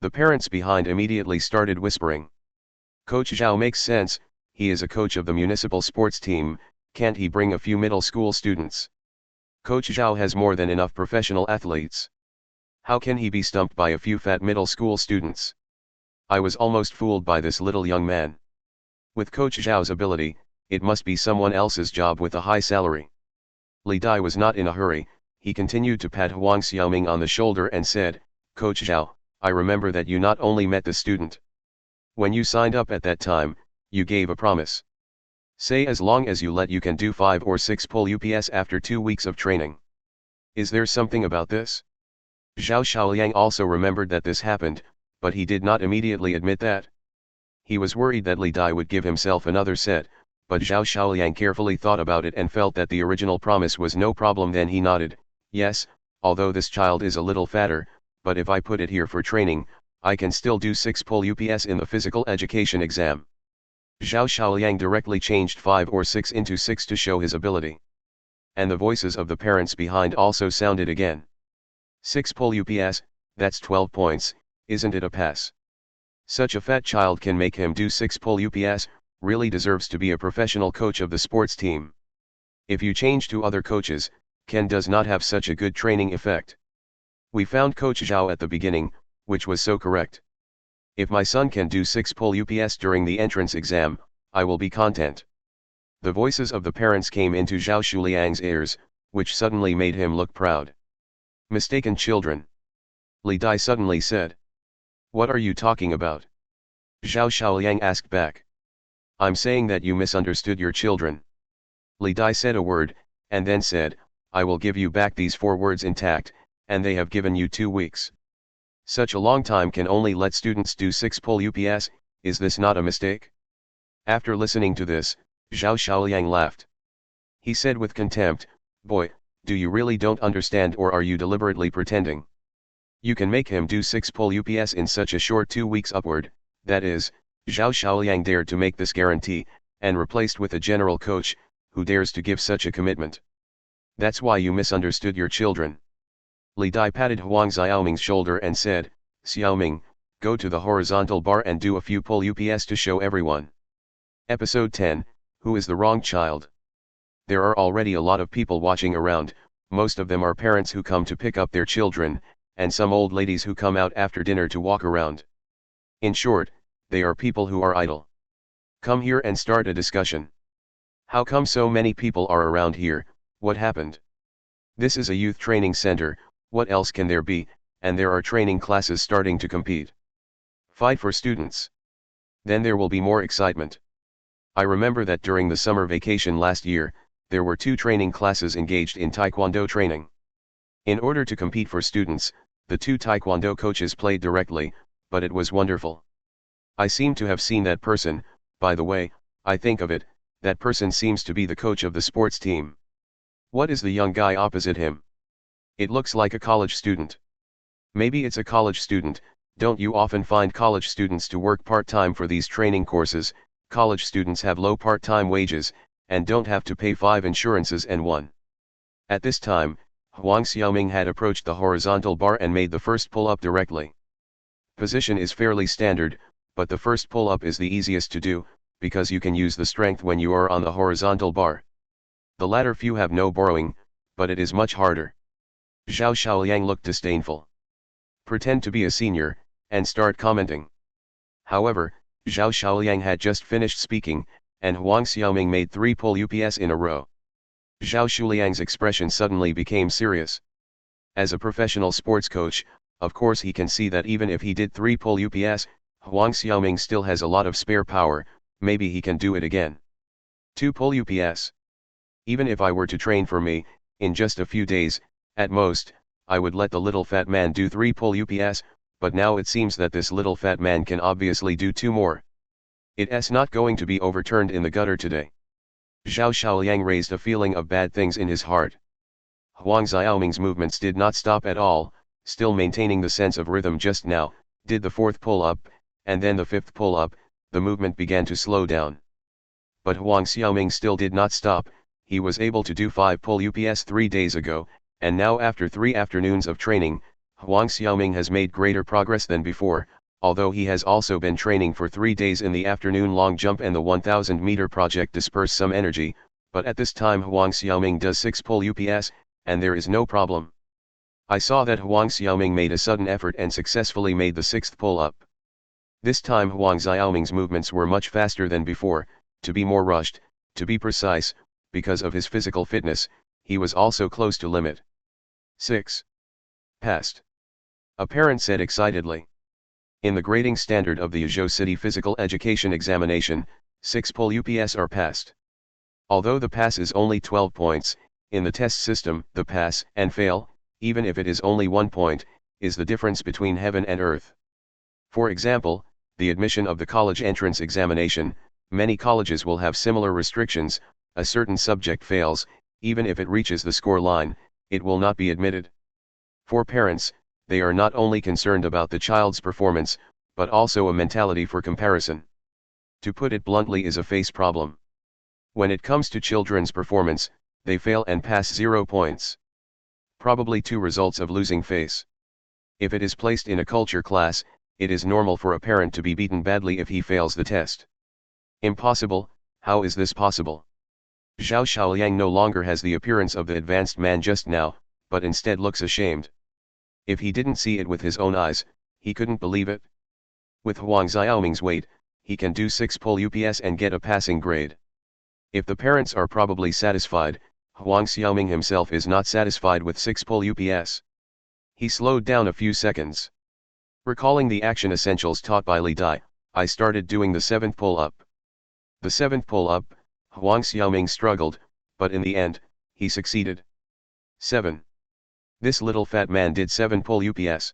The parents behind immediately started whispering. Coach Zhao makes sense, he is a coach of the municipal sports team, can't he bring a few middle school students? Coach Zhao has more than enough professional athletes. How can he be stumped by a few fat middle school students? I was almost fooled by this little young man. With Coach Zhao's ability, it must be someone else's job with a high salary. Li Dai was not in a hurry, he continued to pat Huang Xiaoming on the shoulder and said, Coach Zhao, I remember that you not only met the student. When you signed up at that time, you gave a promise. Say as long as you let you can do 5 or 6 pull UPS after 2 weeks of training. Is there something about this? Zhao Xiaoliang also remembered that this happened, but he did not immediately admit that. He was worried that Li Dai would give himself another set, but Zhao Xiaoliang carefully thought about it and felt that the original promise was no problem. Then he nodded, yes, although this child is a little fatter, but if I put it here for training, I can still do 6 pull UPS in the physical education exam. Zhao Xiaoliang directly changed 5 or 6 into 6 to show his ability. And the voices of the parents behind also sounded again. 6 pull UPS, that's 12 points, isn't it a pass? Such a fat child can make him do 6 pull UPS, really deserves to be a professional coach of the sports team. If you change to other coaches, Ken does not have such a good training effect. We found Coach Zhao at the beginning, which was so correct. If my son can do 6 pull UPS during the entrance exam, I will be content. The voices of the parents came into Zhao Shuliang's ears, which suddenly made him look proud. Mistaken children. Li Dai suddenly said. What are you talking about? Zhao Xiaoliang asked back. I'm saying that you misunderstood your children. Li Dai said a word, and then said, I will give you back these 4 words intact, and they have given you 2 weeks. Such a long time can only let students do 6 pull UPS, is this not a mistake? After listening to this, Zhao Xiaoliang laughed. He said with contempt, boy, do you really don't understand or are you deliberately pretending? You can make him do 6 pull UPS in such a short 2 weeks upward, that is, Zhao Xiaoliang dared to make this guarantee, and replaced with a general coach, who dares to give such a commitment. That's why you misunderstood your children. Li Dai patted Huang Xiaoming's shoulder and said, Xiaoming, go to the horizontal bar and do a few pull UPS to show everyone. Episode 10, Who is the Wrong Child? There are already a lot of people watching around, most of them are parents who come to pick up their children, and some old ladies who come out after dinner to walk around. In short, they are people who are idle. Come here and start a discussion. How come so many people are around here? What happened? This is a youth training center, what else can there be, and there are training classes starting to compete. Fight for students. Then there will be more excitement. I remember that during the summer vacation last year, there were 2 training classes engaged in Taekwondo training. In order to compete for students, the 2 Taekwondo coaches played directly, but it was wonderful. I seem to have seen that person. By the way, I think of it, that person seems to be the coach of the sports team. What is the young guy opposite him? It looks like a college student. Maybe it's a college student. Don't you often find college students to work part-time for these training courses? College students have low part-time wages, and don't have to pay 5 insurances and 1. At this time, Huang Xiaoming had approached the horizontal bar and made the first pull-up directly. Position is fairly standard, but the first pull-up is the easiest to do, because you can use the strength when you are on the horizontal bar. The latter few have no borrowing, but it is much harder. Zhao Xiaoliang looked disdainful. Pretend to be a senior, and start commenting. However, Zhao Xiaoliang had just finished speaking, and Huang Xiaoming made 3 pull-ups in a row. Zhao Shuliang's expression suddenly became serious. As a professional sports coach, of course he can see that even if he did 3 pull-ups, Huang Xiaoming still has a lot of spare power, maybe he can do it again. 2 pull-ups. Even if I were to train for me, in just a few days, at most, I would let the little fat man do 3 pull-ups, but now it seems that this little fat man can obviously do 2 more. It's not going to be overturned in the gutter today. Zhao Xiaoliang raised a feeling of bad things in his heart. Huang Xiaoming's movements did not stop at all, still maintaining the sense of rhythm just now, did the 4th pull-up, and then the 5th pull-up, the movement began to slow down. But Huang Xiaoming still did not stop. He was able to do 5 pull-ups 3 days ago, and now after 3 afternoons of training, Huang Xiaoming has made greater progress than before, although he has also been training for 3 days in the afternoon long jump and the 1000-meter project disperse some energy, but at this time Huang Xiaoming does 6 pull-ups, and there is no problem. I saw that Huang Xiaoming made a sudden effort and successfully made the 6th pull-up. This time Huang Xiaoming's movements were much faster than before, to be more rushed, to be precise, because of his physical fitness, he was also close to limit. 6. Passed. A parent said excitedly. In the grading standard of the Yuzhou City Physical Education Examination, 6 pull-ups are passed. Although the pass is only 12 points, in the test system, the pass and fail, even if it is only 1 point, is the difference between heaven and earth. For example, the admission of the college entrance examination, many colleges will have similar restrictions. A certain subject fails, even if it reaches the score line, it will not be admitted. For parents, they are not only concerned about the child's performance, but also a mentality for comparison. To put it bluntly, is a face problem. When it comes to children's performance, they fail and pass 0 points. Probably 2 results of losing face. If it is placed in a culture class, it is normal for a parent to be beaten badly if he fails the test. Impossible. How is this possible? Zhao Xiaoliang no longer has the appearance of the advanced man just now, but instead looks ashamed. If he didn't see it with his own eyes, he couldn't believe it. With Huang Xiaoming's weight, he can do 6 pull-ups and get a passing grade. If the parents are probably satisfied, Huang Xiaoming himself is not satisfied with 6 pull-ups. He slowed down a few seconds. Recalling the action essentials taught by Li Dai, I started doing the 7th pull-up. The 7th pull-up, Huang Xiaoming struggled, but in the end, he succeeded. 7. This little fat man did 7 pull-ups.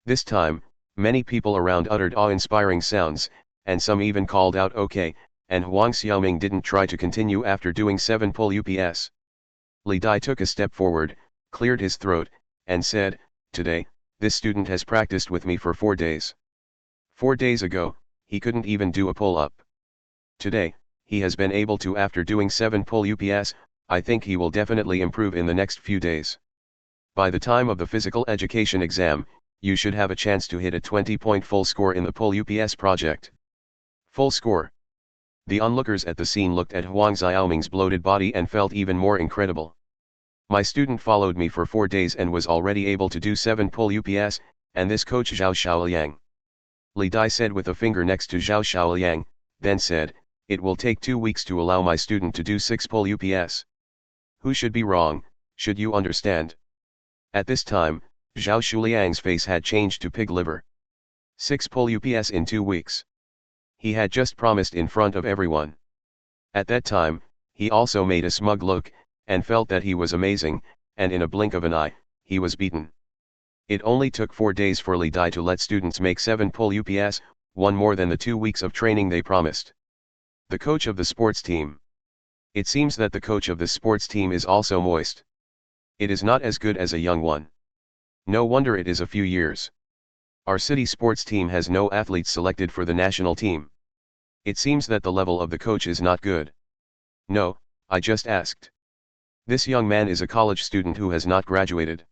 This time, many people around uttered awe-inspiring sounds, and some even called out "okay," and Huang Xiaoming didn't try to continue after doing 7 pull-ups. Li Dai took a step forward, cleared his throat, and said, "Today, this student has practiced with me for 4 days. 4 days ago, he couldn't even do a pull-up. Today, he has been able to after doing 7 pull-ups. I think he will definitely improve in the next few days. By the time of the physical education exam, you should have a chance to hit a 20-point full score in the pull-ups project." Full score. The onlookers at the scene looked at Huang Xiaoming's bloated body and felt even more incredible. My student followed me for 4 days and was already able to do 7 pull-ups, and this coach Zhao Xiaoliang. Li Dai said with a finger next to Zhao Xiaoliang, then said, It will take 2 weeks to allow my student to do 6 pull ups. Who should be wrong, should you understand? At this time, Zhao Shuliang's face had changed to pig liver. 6 pull ups in 2 weeks. He had just promised in front of everyone. At that time, he also made a smug look, and felt that he was amazing, and in a blink of an eye, he was beaten. It only took 4 days for Li Dai to let students make 7 pull ups, one more than the 2 weeks of training they promised. The coach of the sports team. It seems that the coach of the sports team is also moist. It is not as good as a young one. No wonder it is a few years. Our city sports team has no athletes selected for the national team. It seems that the level of the coach is not good. No, I just asked. This young man is a college student who has not graduated.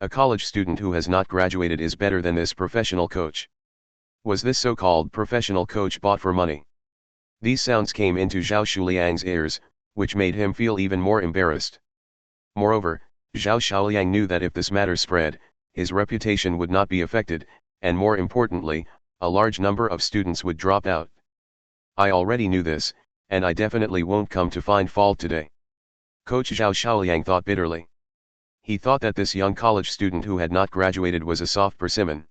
A college student who has not graduated is better than this professional coach. Was this so-called professional coach bought for money? These sounds came into Zhao Shuliang's ears, which made him feel even more embarrassed. Moreover, Zhao Shuliang knew that if this matter spread, his reputation would not be affected, and more importantly, a large number of students would drop out. I already knew this, and I definitely won't come to find fault today. Coach Zhao Shuliang thought bitterly. He thought that this young college student who had not graduated was a soft persimmon.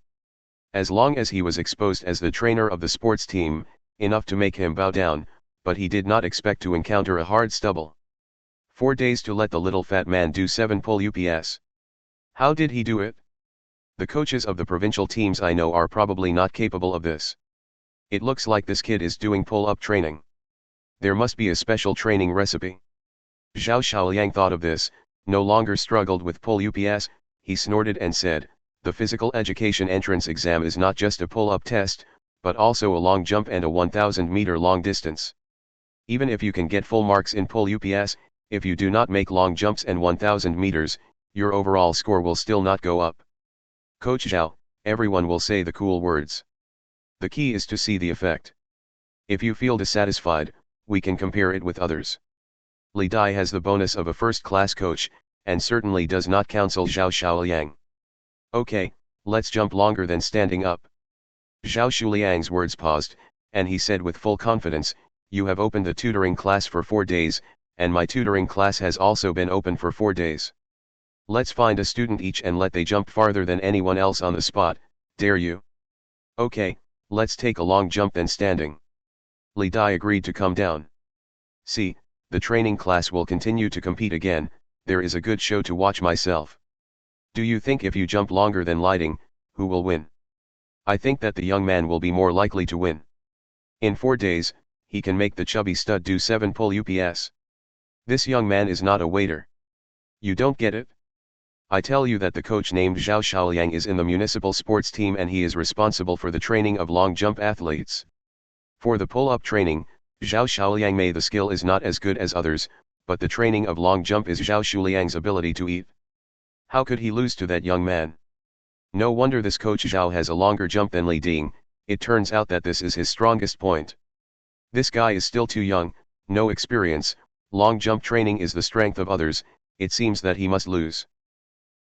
As long as he was exposed as the trainer of the sports team, enough to make him bow down, but he did not expect to encounter a hard stubble. 4 days to let the little fat man do 7 pull ups. How did he do it? The coaches of the provincial teams I know are probably not capable of this. It looks like this kid is doing pull-up training. There must be a special training recipe. Zhao Shuliang thought of this, no longer struggled with pull ups, he snorted and said, the physical education entrance exam is not just a pull-up test, but also a long jump and a 1,000-meter long distance. Even if you can get full marks in pull ups, if you do not make long jumps and 1,000 meters, your overall score will still not go up. Coach Zhao, everyone will say the cool words. The key is to see the effect. If you feel dissatisfied, we can compare it with others. Li Dai has the bonus of a first-class coach, and certainly does not counsel Zhao Shuliang. Okay, let's jump longer than standing up. Zhao Shuliang's words paused, and he said with full confidence, you have opened the tutoring class for 4 days, and my tutoring class has also been open for 4 days. Let's find a student each and let they jump farther than anyone else on the spot, dare you? Okay, let's take a long jump then standing. Li Dai agreed to come down. See, the training class will continue to compete again, there is a good show to watch myself. Do you think if you jump longer than lighting, who will win? I think that the young man will be more likely to win. In 4 days, he can make the chubby stud do 7 pull ups. This young man is not a waiter. You don't get it? I tell you that the coach named Zhao Shuliang is in the municipal sports team and he is responsible for the training of long jump athletes. For the pull-up training, Zhao Shuliang may the skill is not as good as others, but the training of long jump is Zhao Shuliang's ability to eat. How could he lose to that young man? No wonder this coach Zhao has a longer jump than Li Ding, it turns out that this is his strongest point. This guy is still too young, no experience, long jump training is the strength of others, it seems that he must lose.